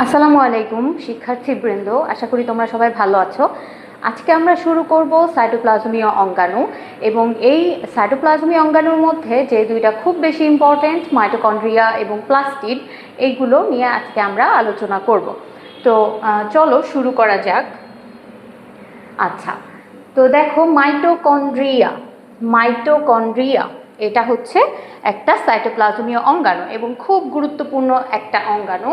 আসসালামু আলাইকুম শিক্ষার্থীবৃন্দ, আশা করি তোমরা সবাই ভালো আছো। আজকে আমরা শুরু করব সাইটোপ্লাজমীয় অঙ্গাণু, এবং এই সাইটোপ্লাজমীয় অঙ্গাণুর মধ্যে যে দুইটা খুব বেশি ইম্পর্ট্যান্ট, মাইটোকন্ড্রিয়া এবং প্লাস্টিড, এইগুলো নিয়ে আজকে আমরা আলোচনা করব। তো চলো শুরু করা যাক। আচ্ছা, তো দেখো মাইটোকন্ড্রিয়া এটা হচ্ছে একটা সাইটোপ্লাজমীয় অঙ্গাণু এবং খুব গুরুত্বপূর্ণ একটা অঙ্গাণু।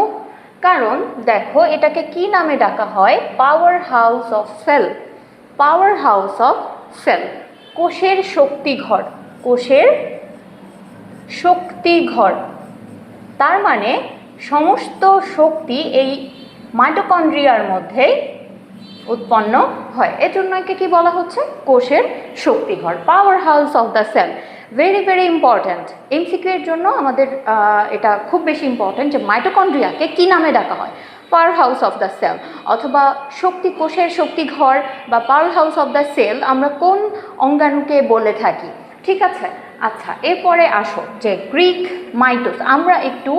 কারণ দেখো এটাকে কি নামে ডাকা হয়? Power house of cell. Power house of cell, কোষের শক্তিঘর, কোষের শক্তিঘর। তার মানে সমস্ত শক্তি এই মাইটোকন্ড্রিয়ার মধ্যেই উৎপন্ন হয়। এজন্য একে কি বলা হচ্ছে? কোষের শক্তিঘর, power house of the cell. Very very important, MCQ এর জন্য আমাদের এটা খুব বেশি ইম্পর্ট্যান্ট যে মাইটোকন্ড্রিয়াকে কি নামে ডাকা হয়? Power house of the cell, অথবা কোষের শক্তিঘর বা power house of the cell আমরা কোন অঙ্গাণুকে বলে থাকি? ঠিক আছে। আচ্ছা, এরপরে আসো যে গ্রিক মাইটোস, আমরা একটু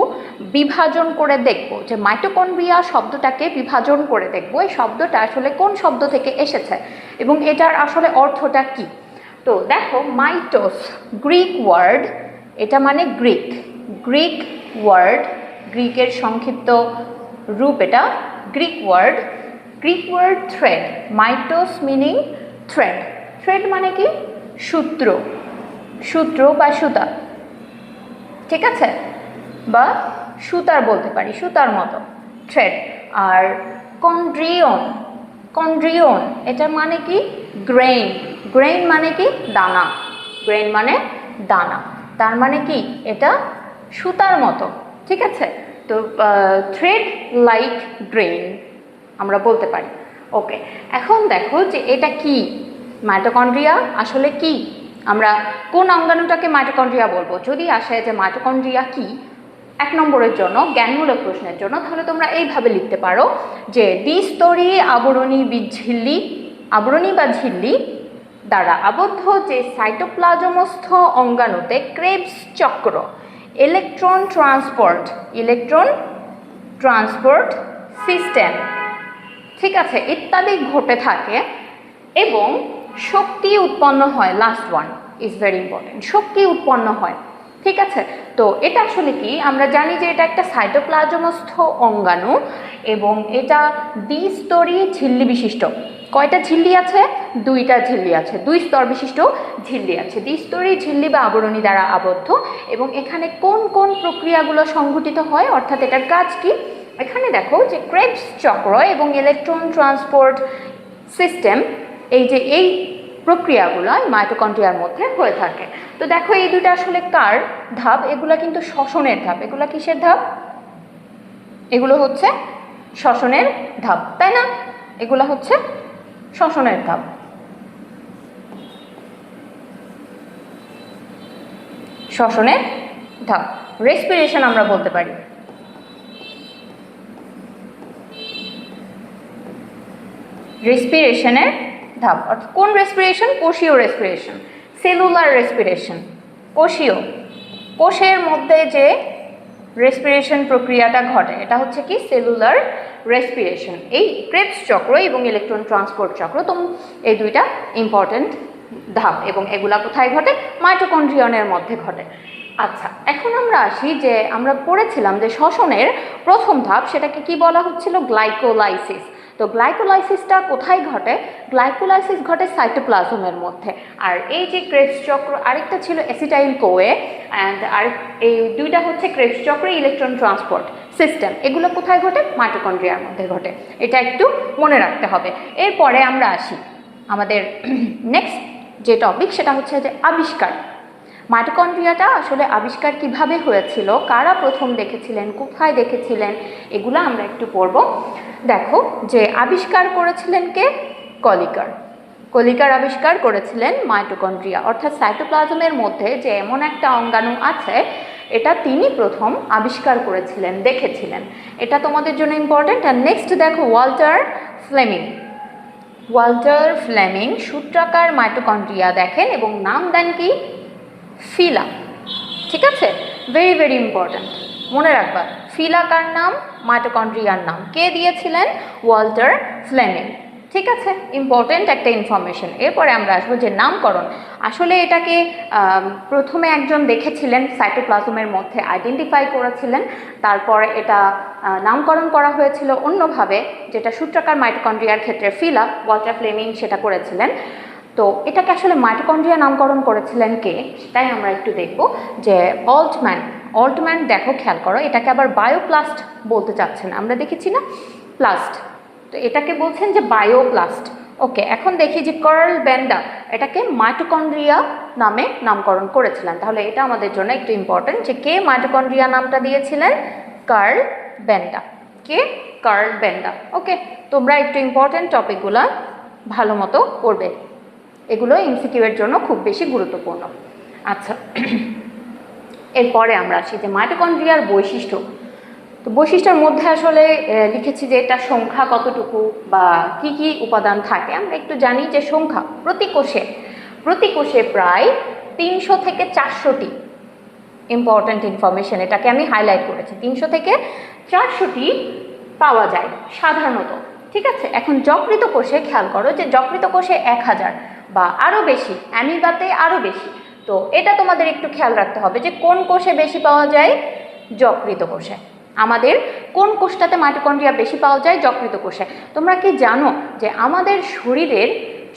বিভাজন করে দেখব যে মাইটোকন্ড্রিয়া শব্দটাকে বিভাজন করে দেখব এই শব্দটা আসলে কোন শব্দ থেকে এসেছে এবং এটার আসলে অর্থটা কি। তো দেখো মাইটোস গ্রিক ওয়ার্ড, এটা মানে গ্রিক ওয়ার্ড, গ্রিকের সংক্ষিপ্ত রূপ এটা, Greek word thread. Mitos meaning thread. Thread মানে কি? সূত্র বা সুতা, ঠিক আছে, বা সুতার বলতে পারি, সুতার মতো, থ্রেড। আর কন্ড্রিয়ন এটা মানে কি? গ্রেইন মানে কি? দানা। গ্রেইন মানে দানা, তার মানে কি? এটা সুতার মতো, ঠিক আছে। তো থ্রেড লাইক গ্রেইন আমরা বলতে পারি। ওকে, এখন দেখো যে এটা কি মাইটোকন্ড্রিয়া আসলে কি, আমরা কোন অঙ্গাণুটাকে মাইটোকন্ড্রিয়া বলবো। যদি আসে যে মাইটোকন্ড্রিয়া কি, 1 নম্বরের জন্য জ্ঞানমূলক প্রশ্নের জন্য, তাহলে তোমরা এইভাবে লিখতে পারো যে দ্বিস্তরী আবরণী বা ঝিল্লি দ্বারা আবদ্ধ যে সাইটোপ্লাজমস্থ অঙ্গাণুতে ক্রেবস চক্র, ইলেকট্রন ট্রান্সপোর্ট সিস্টেম, ঠিক আছে, ইত্যাদি ঘটে থাকে এবং শক্তি উৎপন্ন হয়। Last one is very important, শক্তি উৎপন্ন হয়, ঠিক আছে। তো এটা আসলে কি? আমরা জানি যে এটা একটা সাইটোপ্লাজমস্থ অঙ্গাণু এবং এটা দ্বিস্তরী ঝিল্লি বিশিষ্ট। কয়টা ঝিল্লি আছে? 2টা ঝিল্লি আছে, 2 স্তর বিশিষ্ট ঝিল্লি আছে, দ্বিস্তরী ঝিল্লি বা আবরণী দ্বারা আবদ্ধ। এবং এখানে কোন কোন প্রক্রিয়াগুলো সংঘটিত হয়, অর্থাৎ এটার কাজ কি? এখানে দেখো যে ক্রেবস চক্র এবং ইলেকট্রন ট্রান্সপোর্ট সিস্টেম, এই প্রক্রিয়াগুলো মাইটোকন্ড্রিয়ার মধ্যে হয়ে থাকে। তো দেখো এই দুটো আসলে কার ধাপ? এগুলা কিন্তু শ্বসনের ধাপ। এগুলা কিসের ধাপ? এগুলো হচ্ছে শ্বসনের ধাপ, তাই না? এগুলা হচ্ছে শ্বসনের ধাপ। শ্বসনের ধাপ, রেসপিরেশন আমরা বলতে পারি। রেসপিরেশনের ধাপ, অর্থাৎ কোন রেসপিরেশন? কোষীয় রেসপিরেশন, সেলুলার রেসপিরেশন। কোষের মধ্যে যে রেসপিরেশন প্রক্রিয়াটা ঘটে এটা হচ্ছে কি? Cellular respiration. এই ক্রেবস চক্র এবং ইলেকট্রন ট্রান্সপোর্ট চক্র, তো এই দুইটা ইম্পর্টেন্ট ধাপ এবং এগুলা কোথায় ঘটে? মাইটোকন্ড্রিয়নের মধ্যে ঘটে। আচ্ছা, এখন আমরা আসি যে আমরা পড়েছিলাম যে শ্বসনের প্রথম ধাপ, সেটাকে কি বলা হচ্ছিল? গ্লাইকোলাইসিস। তো গ্লাইকোলাইসিসটা কোথায় ঘটে? গ্লাইকোলাইসিস ঘটে সাইটোপ্লাজমের মধ্যে। আর এই যে ক্রেবস চক্র, আরেকটা ছিল অ্যাসিটাইল কোয়ে, অ্যান্ড এই দুইটা হচ্ছে ক্রেবস চক্র ইলেকট্রন ট্রান্সপোর্ট সিস্টেম। এগুলো কোথায় ঘটে? মাইটোকন্ড্রিয়ার মধ্যে ঘটে, এটা একটু মনে রাখতে হবে। এরপরে আমরা আসি আমাদের নেক্সট যে টপিক, সেটা হচ্ছে যে আবিষ্কার। মাইটোকন্ড্রিয়াটা আসলে আবিষ্কার কিভাবে হয়েছিল, কারা প্রথম দেখেছিলেন, কোথায় দেখেছিলেন, এগুলো আমরা একটু পড়ব। দেখো যে আবিষ্কার করেছিলেন কে? কলিকার আবিষ্কার করেছিলেন মাইটোকন্ড্রিয়া, অর্থাৎ সাইটোপ্লাজমের মধ্যে যে এমন একটা অঙ্গাণু আছে, এটা তিনি প্রথম আবিষ্কার করেছিলেন, দেখেছিলেন। এটা তোমাদের জন্য ইম্পর্টেন্ট। আর নেক্সট দেখো ওয়াল্টার ফ্লেমিং সূত্রাকার মাইটোকন্ড্রিয়া দেখেন এবং নাম দেন কি? ফিলা, ঠিক আছে, ভেরি ভেরি ইম্পর্ট্যান্ট, মনে রাখবা ফিলা কার নাম? মাইটোকন্ড্রিয়ার নাম। কে দিয়েছিলেন? Walter Fleming. ঠিক আছে, ইম্পর্টেন্ট একটা ইনফরমেশন। এরপরে আমরা আসবো যে নামকরণ। আসলে এটাকে প্রথমে একজন দেখেছিলেন, সাইটোপ্লাজমের মধ্যে আইডেন্টিফাই করেছিলেন, তারপরে এটা নামকরণ করা হয়েছিল অন্যভাবে, যেটা সূত্রাকার মাইটোকন্ড্রিয়ার ক্ষেত্রে ফিলা, ওয়াল্টার ফ্লেমিং সেটা করেছিলেন। তো এটাকে আসলে মাইটোকন্ড্রিয়া নামকরণ করেছিলেন কে, সেটাই আমরা একটু দেখব। যে অল্টম্যান দেখো, খেয়াল করো, এটাকে আবার বায়োপ্লাস্ট বলতে চাচ্ছেন, আমরা দেখেছি না প্লাস্ট, তো এটাকে বলছেন যে বায়োপ্লাস্ট। ওকে, এখন দেখি যে কার্ল বেন্ডা এটাকে মাইটোকন্ড্রিয়া নামে নামকরণ করেছিলেন। তাহলে এটা আমাদের জন্য একটু ইম্পর্টেন্ট যে কে মাইটোকন্ড্রিয়া নামটা দিয়েছিলেন? কার্ল বেন্ডা। কে? কার্ল বেন্ডা। ওকে, তোমরা একটু ইম্পর্টেন্ট টপিকগুলো ভালো মতো পড়বে, এগুলো এমসিকিউ এর জন্য খুব বেশি গুরুত্বপূর্ণ। আচ্ছা, এরপরে আমরা আসি যে মাইটোকন্ড্রিয়ার বৈশিষ্ট্য। তো বৈশিষ্ট্যের মধ্যে আসলে লিখেছি যে এটা সংখ্যা কতটুকু বা কি কি উপাদান থাকে। আমরা একটু জানি যে সংখ্যা প্রতি কোষে প্রায় 300 থেকে 400টি, ইম্পর্ট্যান্ট ইনফরমেশন, এটাকে আমি হাইলাইট করেছি, 300 থেকে 400টি পাওয়া যায় সাধারণত। ঠিক আছে, এখন যকৃত কোষে খেয়াল করো যে যকৃত কোষে 1000 বা আরও বেশি, অ্যামিবাতে আরও বেশি। তো এটা তোমাদের একটু খেয়াল রাখতে হবে যে কোন কোষে বেশি পাওয়া যায়? যকৃত কোষে। আমাদের কোন কোষটাতে মাইটোকন্ড্রিয়া বেশি পাওয়া যায়? যকৃত কোষে। তোমরা কি জানো যে আমাদের শরীরের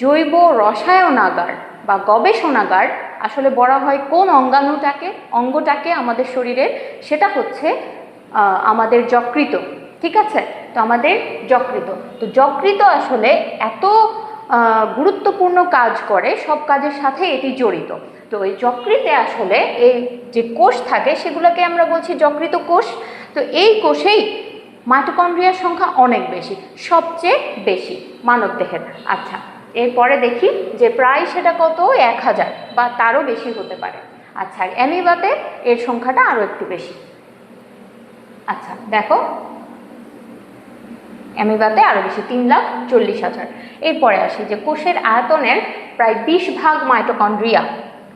জৈব রসায়নাগার বা গবেষণাগার আসলে বলা হয় কোন অঙ্গটাকে আমাদের শরীরের? সেটা হচ্ছে আমাদের যকৃত। ঠিক আছে, তো আমাদের যকৃত, তো যকৃত আসলে এত গুরুত্বপূর্ণ কাজ করে, সব কাজের সাথে এটি জড়িত। তো এই যকৃতে আসলে এই যে কোষ থাকে সেগুলোকে আমরা বলছি যকৃত কোষ। তো এই কোষেই মাইটোকন্ড্রিয়ার সংখ্যা অনেক বেশি, সবচেয়ে বেশি মানবদেহের। আচ্ছা, এরপরে দেখি যে প্রায় সেটা কত? 1000 বা তারও বেশি হতে পারে। আচ্ছা, অ্যামিবাতে এর সংখ্যাটা আরও একটু বেশি। আচ্ছা দেখো, অ্যামিবাতে আরও বেশি, 3,40,000। এরপরে আসি যে কোষের আয়তনের প্রায় 20 ভাগ মাইটোকন্ড্রিয়া।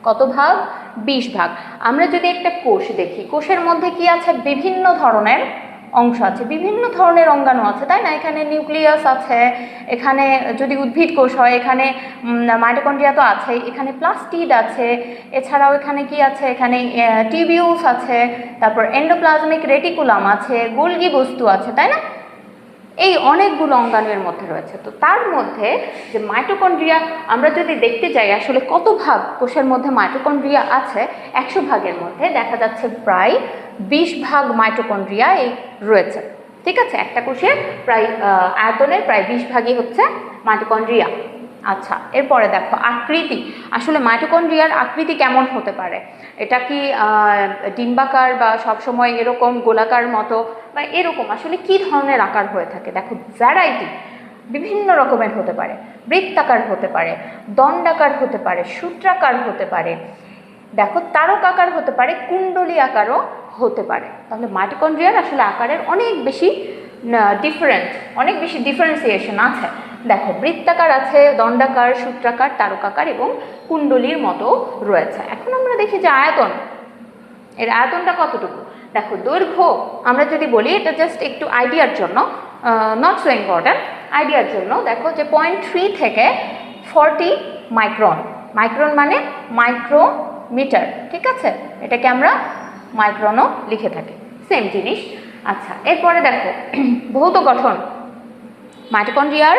কত ভাগ? 20 ভাগ। আমরা যদি একটা কোষ দেখি, কোষের মধ্যে কি আছে? বিভিন্ন ধরনের অংশ আছে, বিভিন্ন ধরনের অঙ্গাণু আছে, তাই না? এখানে নিউক্লিয়াস আছে, এখানে যদি উদ্ভিদ কোষ হয় এখানে মাইটোকন্ড্রিয়া তো আছে, এখানে প্লাস্টিড আছে, এছাড়াও এখানে কি আছে? এখানে টিবিউলস আছে, তারপর এন্ডোপ্লাজমিক রেটিকুলাম আছে, গোলগি বস্তু আছে, তাই না? এই অনেকগুলো অঙ্গাণুর মধ্যে রয়েছে। তো তার মধ্যে যে মাইটোকন্ড্রিয়া আমরা যদি দেখতে যাই আসলে কত ভাগ কোষের মধ্যে মাইটোকন্ড্রিয়া আছে, 100 ভাগের মধ্যে দেখা যাচ্ছে প্রায় 20 ভাগ মাইটোকন্ড্রিয়া এই রয়েছে। ঠিক আছে, একটা কোষের প্রায় আয়তনের প্রায় 20 ভাগই হচ্ছে মাইটোকন্ড্রিয়া। আচ্ছা, এরপরে দেখো আকৃতি। আসলে মাইটোকন্ড্রিয়ার আকৃতি কেমন হতে পারে? এটা কি ডিম্বাকার বা সবসময় এরকম গোলাকার মতো বা এরকম? আসলে কি ধরনের আকার হয়ে থাকে? দেখো, ভ্যারাইটি বিভিন্ন রকমের হতে পারে, বৃত্তাকার হতে পারে, দণ্ডাকার হতে পারে, সূত্রাকার হতে পারে, দেখো তারকাকার হতে পারে, কুণ্ডলী আকারও হতে পারে। তাহলে মাইটোকন্ড্রিয়ার আসলে আকারের অনেক বেশি ডিফারেন্সিয়েশন আছে। দেখো, বৃত্তাকার আছে, দণ্ডাকার, সূত্রাকার, তারকাকার এবং কুণ্ডলীর মতো রয়েছে। এখন আমরা দেখি যে আয়তন, এর আয়তনটা কতটুকু। দেখো, দৈর্ঘ্য আমরা যদি বলি, এটা জাস্ট একটু আইডিয়ার জন্য, নট সো ইম্পর্ট্যান্ট, আইডিয়ার জন্য দেখো যে 0.3 থেকে 40 মাইক্রন। মাইক্রন মানে মাইক্রোমিটার। ঠিক আছে, এটাকে আমরা মাইক্রনও লিখে থাকি, সেম জিনিস। আচ্ছা, এরপরে দেখো ভৌত গঠন, মাইটোকন্ড্রিয়ার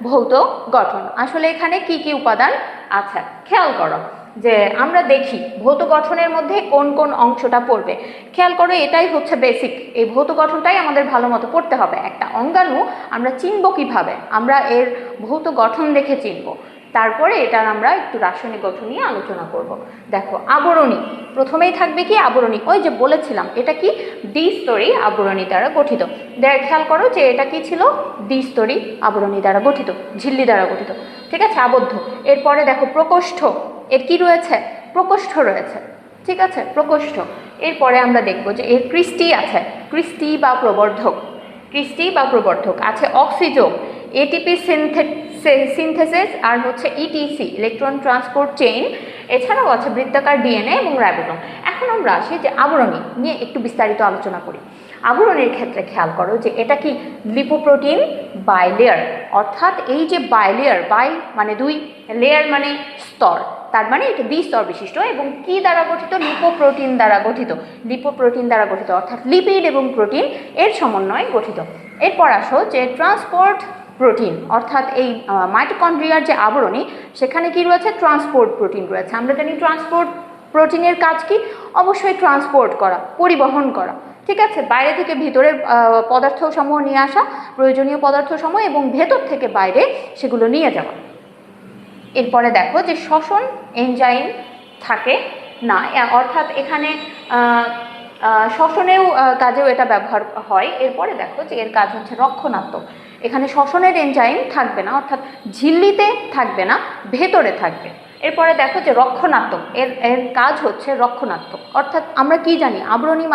ভৌত গঠন। আসলে এখানে কি কি উপাদান আছে খেয়াল করো, যে আমরা দেখি ভৌত গঠনের মধ্যে কোন কোন অংশটা পড়বে। খেয়াল করো, এটাই হচ্ছে বেসিক, এই ভৌত গঠনটাই আমাদের ভালো মতো পড়তে হবে। একটা অঙ্গাণু আমরা চিনব কিভাবে? আমরা এর ভৌত গঠন দেখে চিনব, তারপরে এটার আমরা একটু রাসায়নিক গঠন নিয়ে আলোচনা করব। দেখো, আবরণী প্রথমেই থাকবে কি? আবরণী। ওই যে বলেছিলাম এটা কি? দ্বিস্তরী আবরণী দ্বারা গঠিত। খেয়াল করো যে এটা কি ছিল? দ্বিস্তরী আবরণী দ্বারা গঠিত, ঝিল্লি দ্বারা গঠিত। ঠিক আছে, আবদ্ধ। এরপরে দেখো প্রকোষ্ঠ, এর কি রয়েছে? প্রকোষ্ঠ রয়েছে। ঠিক আছে, প্রকোষ্ঠ। এরপরে আমরা দেখব যে এর ক্রিস্টি আছে, ক্রিস্টি বা প্রবর্ধক আছে, অক্সিজোম, এটিপি সিনথেসিস, আর হচ্ছে ইটিসি ইলেকট্রন ট্রান্সপোর্ট চেইন, এছাড়াও আছে বৃত্তাকার ডিএনএ এবং রাইবোসোম। এখন আমরা আসি যে আবরণী নিয়ে একটু বিস্তারিত আলোচনা করি। আবরণের ক্ষেত্রে খেয়াল করো যে এটা কি লিপোপ্রোটিন বাইলেয়ার, অর্থাৎ এই যে বাইলেয়ার, বাই মানে দুই, লেয়ার মানে স্তর, তার মানে এটা দ্বিস্তর বিশিষ্ট এবং কি দ্বারা গঠিত? লিপোপ্রোটিন দ্বারা গঠিত। লিপোপ্রোটিন দ্বারা গঠিত অর্থাৎ লিপিড এবং প্রোটিন এর সমন্বয়ে গঠিত। এরপর আসো যে ট্রান্সপোর্ট প্রোটিন, অর্থাৎ এই মাইটোকন্ড্রিয়ার যে আবরণী সেখানে কি রয়েছে? ট্রান্সপোর্ট প্রোটিন রয়েছে। আমরা জানি ট্রান্সপোর্ট প্রোটিনের কাজ কি? অবশ্যই ট্রান্সপোর্ট করা, পরিবহন করা, ঠিক আছে, বাইরে থেকে ভিতরের পদার্থসমূহ নিয়ে আসা, প্রয়োজনীয় পদার্থসমূহ, এবং ভেতর থেকে বাইরে সেগুলো নিয়ে যাওয়া। এরপরে দেখো যে শ্বসন এনজাইম থাকে না, অর্থাৎ এখানে শ্বসনেও কাজেও এটা ব্যবহার হয়। এরপরে দেখো যে এর কাজ হচ্ছে রক্ষণাত্মক। এখানে শ্বসনের এনজাইম থাকবে না, অর্থাৎ ঝিল্লিতে থাকবে না, ভেতরে থাকবে। এরপরে দেখো যে রক্ষণাত্মক, এর কাজ হচ্ছে রক্ষণাত্মক, অর্থাৎ আমরা কি জানি? আবরণী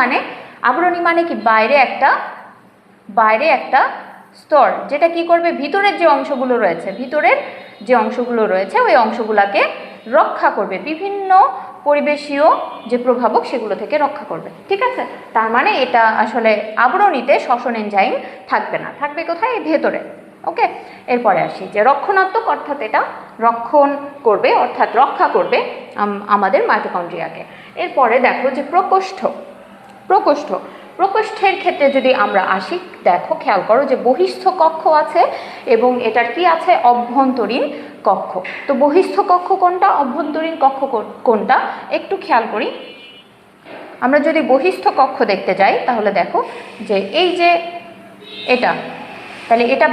মানে কি? বাইরে একটা স্তর, যেটা কি করবে? ভিতরের যে অংশগুলো রয়েছে ওই অংশগুলোকে রক্ষা করবে, বিভিন্ন পরিবেশীয় যে প্রভাবক সেগুলো থেকে রক্ষা করবে, ঠিক আছে। তার মানে এটা আসলে আবরণীতে শ্বসন এনজাইম থাকবে না, থাকবে কোথায়? ভেতরে। ওকে, এরপরে আসি যে রক্ষণাত্মক, অর্থাৎ এটা রক্ষণ করবে, অর্থাৎ রক্ষা করবে আমাদের মাইটোকন্ড্রিয়াকে। এরপরে দেখো যে প্রকোষ্ঠের ক্ষেত্রে যদি আমরা আসি, দেখো খেয়াল করো যে বহিস্থ কক্ষ আছে এবং এটার কি আছে? অভ্যন্তরীণ কক্ষ। তো বহিস্থ কক্ষ কোনটা, অভ্যন্তরীণ কক্ষ কোনটা, একটু খেয়াল করি। আমরা যদি বহিস্থ কক্ষ দেখতে যাই তাহলে দেখো যে এই যে এটা, তাহলে এটা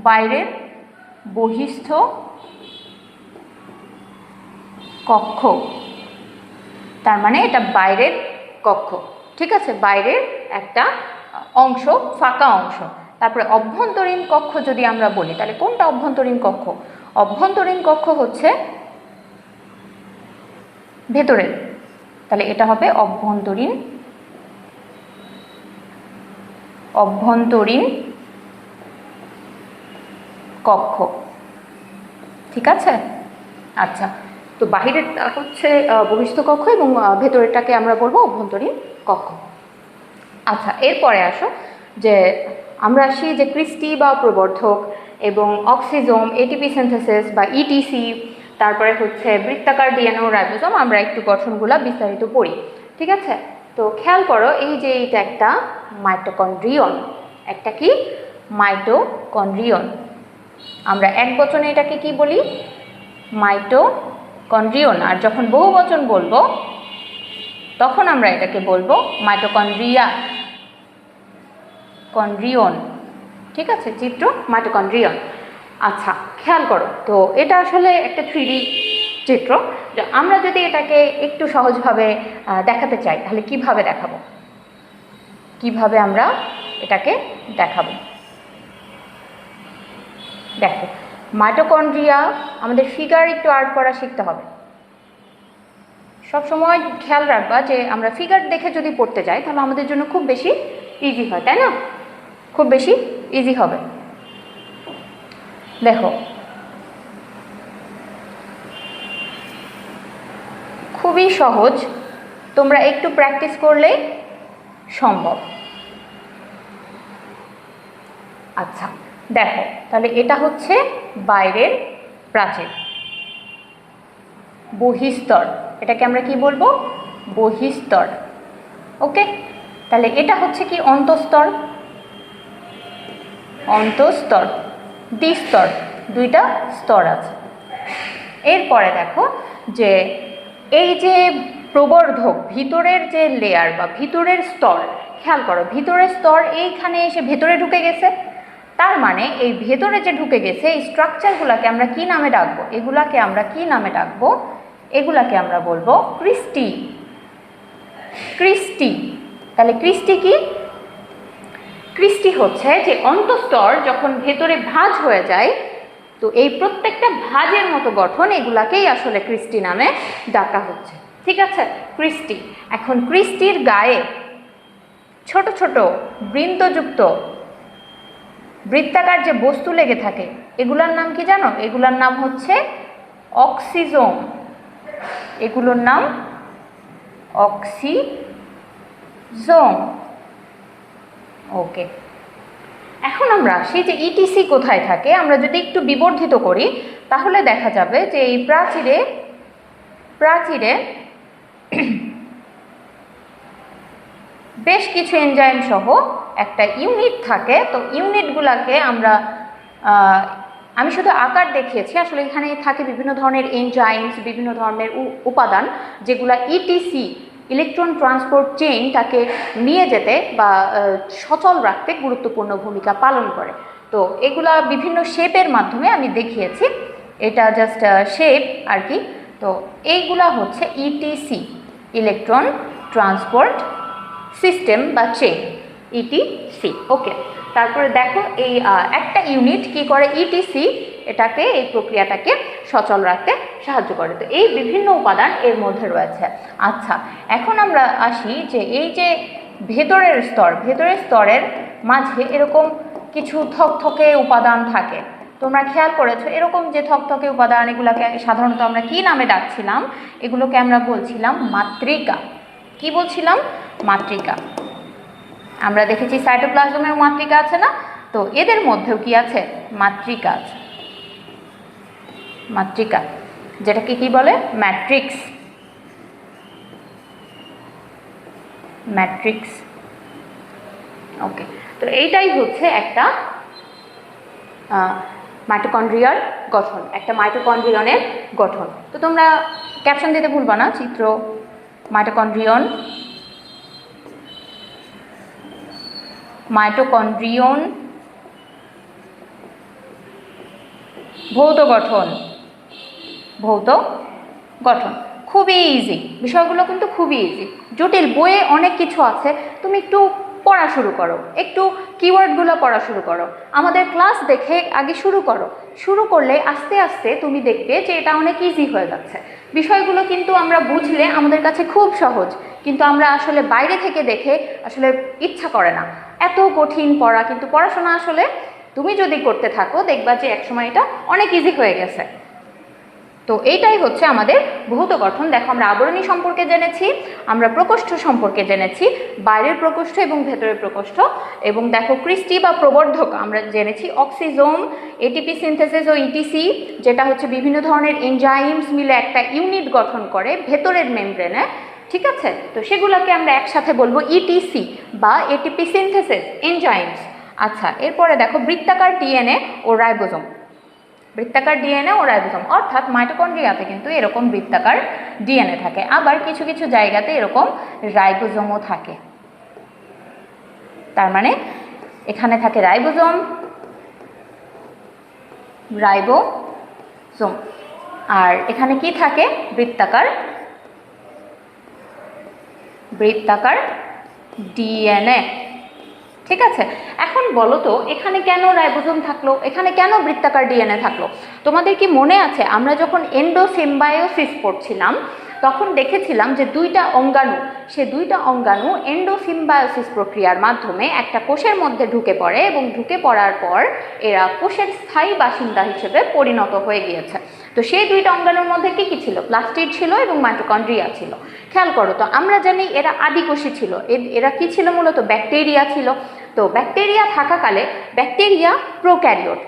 বাইরের বহিস্থ কক্ষ, তার মানে এটা বাইরের কক্ষ, ঠিক আছে, বাইরের একটা অংশ, ফাঁকা অংশ। তারপরে অভ্যন্তরীণ কক্ষ যদি আমরা বলি তাহলে কোনটা অভ্যন্তরীণ কক্ষ? অভ্যন্তরীণ কক্ষ হচ্ছে ভেতরের, তাহলে এটা হবে অভ্যন্তরীণ কক্ষ, ঠিক আছে। আচ্ছা, তো বাহিরের হচ্ছে বহিস্থ কক্ষ এবং ভেতরেরটাকে আমরা বলবো অভ্যন্তরীণ কক্ষ। আচ্ছা, এরপরে আসো যে আমরা আসি যে ক্রিস্টি বা প্রবর্ধক এবং অক্সিজোম, এটিপি সিনথেসিস বা ইটিসি, তারপরে হচ্ছে বৃত্তাকার ডিএনএ ও রাইবোজোম, আমরা একটু গঠনগুলো বিস্তারিত পড়ি, ঠিক আছে। তো খেয়াল করো এই যে এইটা একটা মাইটোকন্ড্রিয়ন, একটা কি? মাইটোকন্ড্রিয়ন। আমরা এক বচনে এটাকে কি বলি? মাইটোকন্ড্রিয়ন। আর যখন বহু বচন বলবো তখন আমরা এটাকে বলবো কন্ড্রিয়ন, ঠিক আছে, চিত্র মাইটোকন্ড্রিয়ন। আচ্ছা, খেয়াল করো তো এটা আসলে একটা 3D চিত্র। আমরা যদি এটাকে একটু সহজভাবে দেখাতে চাই তাহলে কিভাবে আমরা এটাকে দেখাবো? দেখো, মাইটোকন্ড্রিয়া, আমাদের ফিগার একটু আর্ট করা শিখতে হবে। সবসময় খেয়াল রাখবা যে আমরা ফিগার দেখে যদি পড়তে যাই তাহলে আমাদের জন্য খুব বেশি ইজি হয়, তাই না? খুব বেশি ইজি হবে। দেখো, খুবই সহজ, তোমরা একটু প্র্যাকটিস করলেই সম্ভব। আচ্ছা দেখো, তাহলে এটা হচ্ছে বাইরের প্রাচীর, বহিস্তর, এটাকে আমরা কি বলবো? বহিস্তর। ওকে, তাহলে এটা হচ্ছে কি? অন্তঃস্তর, দ্বিস্তর, দুইটা স্তর আছে। এরপরে দেখো যে এই যে প্রবর্ধক, ভিতরের যে লেয়ার বা ভিতরের স্তর, খেয়াল করো ভিতরের স্তর এইখানে এসে ভেতরে ঢুকে গেছে, তার মানে এই ভেতরে যে ঢুকে গেছে এই স্ট্রাকচারগুলোকে আমরা কি নামে ডাকবো? এগুলাকে আমরা কি নামে ডাকবো? এগুলাকে আমরা বলবো ক্রিস্টি। তাহলে ক্রিস্টি কি? ক্রিস্টি হচ্ছে যে অন্তঃস্তর যখন ভেতরে ভাঁজ হয়ে যায়, তো এই প্রত্যেকটা ভাঁজের মতো গঠন, এগুলাকেই আসলে ক্রিস্টি নামে ডাকা হচ্ছে, ঠিক আছে, ক্রিস্টি। এখন ক্রিস্টির গায়ে ছোট ছোট বৃন্তযুক্ত বৃত্তাকার যে বস্তু লেগে থাকে, এগুলার নাম কি জানো? এগুলার নাম হচ্ছে অক্সিজোম। এগুলোর নাম অক্সিজোম, ওকে, এখন আমরা সেই যে ইটিসি কোথায় থাকে আমরা যদি একটু বিবর্ধিত করি তাহলে দেখা যাবে যে এই প্রাচীরে বেশ কিছু এনজাইম সহ একটা ইউনিট থাকে। তো ইউনিটগুলোকে আমি শুধু আকার দেখিয়েছি, আসলে এখানে থাকে বিভিন্ন ধরনের এনজাইমস, বিভিন্ন ধরনের উপাদান যেগুলো ইটিসি ইলেকট্রন ট্রান্সপোর্ট চেইনটাকে নিয়ে যেতে বা সচল রাখতে গুরুত্বপূর্ণ ভূমিকা পালন করে। তো এগুলা বিভিন্ন শেপের মাধ্যমে আমি দেখিয়েছি, এটা জাস্ট শেপ আর কি। তো এইগুলা হচ্ছে ইটিসি ইলেকট্রন ট্রান্সপোর্ট সিস্টেম বা চেইন, ইটিসি। ওকে, তারপরে দেখো এই একটা ইউনিট কি করে, ইটিসি এটাকে এই প্রক্রিয়াটাকে সচল রাখতে সাহায্য করে। তো এই বিভিন্ন উপাদান এর মধ্যে রয়েছে। আচ্ছা, এখন আমরা আসি যে এই যে ভেতরের স্তরের মাঝে এরকম কিছু থকথকে উপাদান থাকে। তোমরা খেয়াল করেছো এরকম যে থকথকে উপাদান, এগুলোকে সাধারণত আমরা কি নামে ডাকছিলাম? এগুলোকে আমরা বলছিলাম মাতৃকা। কি বলছিলাম? মাতৃকা। আমরা দেখেছি সাইটোপ্লাজমের মাতৃকা আছে না, তো এদের মধ্যেও কি আছে? মাতৃকা আছে। মাতৃকা যেটাকে কি বলে? ম্যাট্রিক্স। ম্যাট্রিক্স। ওকে, তো এইটাই হচ্ছে একটা মাইটোকন্ড্রিয়ার গঠন, একটা মাইটোকন্ড্রিয়নের গঠন। তো তোমরা ক্যাপশন দিতে ভুলবা না, চিত্র মাইটোকন্ড্রিয়ন ভৌত গঠন। খুবই ইজি, বিষয়গুলো কিন্তু খুবই ইজি। জটিল বইয়ে অনেক কিছু আছে, তুমি একটু পড়া শুরু করো, একটু কিওয়ার্ডগুলো পড়া শুরু করো, আমাদের ক্লাস দেখে আগে শুরু করলে আস্তে আস্তে তুমি দেখবে যে এটা অনেক ইজি হয়ে যাচ্ছে। বিষয়গুলো কিন্তু আমরা বুঝলে আমাদের কাছে খুব সহজ, কিন্তু আমরা আসলে বাইরে থেকে দেখে আসলে ইচ্ছা করে না এত কঠিন পড়া। কিন্তু পড়াশোনা আসলে তুমি যদি করতে থাকো দেখবা যে একসময় এটা অনেক ইজি হয়ে গেছে। তো এইটাই হচ্ছে আমাদের ভৌত গঠন। দেখো, আমরা আবরণী সম্পর্কে জেনেছি, আমরা প্রকোষ্ঠ সম্পর্কে জেনেছি, বাইরের প্রকোষ্ঠ এবং ভেতরের প্রকোষ্ঠ, এবং দেখো ক্রিস্টি বা প্রবর্ধক আমরা জেনেছি, অক্সিজোম, এটিপি সিনথেসিস ও ইটিসি, যেটা হচ্ছে বিভিন্ন ধরনের এনজাইমস মিলে একটা ইউনিট গঠন করে ভেতরের মেমব্রেনে। ঠিক আছে, তো সেগুলোকে আমরা একসাথে বলবো ইটিসি বা এটিপি সিনথেসিস এনজাইমস। আচ্ছা, এরপরে দেখো বৃত্তাকার ডিএনএ ও রাইবোজোম। বৃত্তাকার ডিএনএ ও রাইবোজোম অর্থাৎ মাইটোকন্ড্রিয়াতে কিন্তু এরকম বৃত্তাকার ডিএনএ থাকে, আবার কিছু কিছু জায়গাতে এরকম রাইবোজোমও থাকে। তার মানে এখানে থাকে রাইবোজোম, আর এখানে কি থাকে? বৃত্তাকার ডিএনএ। ঠিক আছে, এখন বলো তো এখানে কেন রাইবোজোম থাকলো, এখানে কেন বৃত্তাকার ডিএনএ থাকলো? তোমাদের কি মনে আছে আমরা যখন এন্ডোসিম্বায়োসিস পড়ছিলাম তখন দেখেছিলাম যে দুইটা অঙ্গাণু এন্ডোসিম্বায়োসিস প্রক্রিয়ার মাধ্যমে একটা কোষের মধ্যে ঢুকে পড়ে এবং ঢুকে পড়ার পর এরা কোষের স্থায়ী বাসিন্দা হিসেবে পরিণত হয়ে গিয়েছে। তো সেই দুইটা অঙ্গাণুর মধ্যে কি ছিল? প্লাস্টিড ছিল এবং মাইটোকন্ড্রিয়া ছিল। খেয়াল করো তো, আমরা জানি এরা আদিকোষী ছিল, এরা কি ছিল? মূলত ব্যাকটেরিয়া ছিল। তো ব্যাকটেরিয়া থাকাকালে ব্যাকটেরিয়া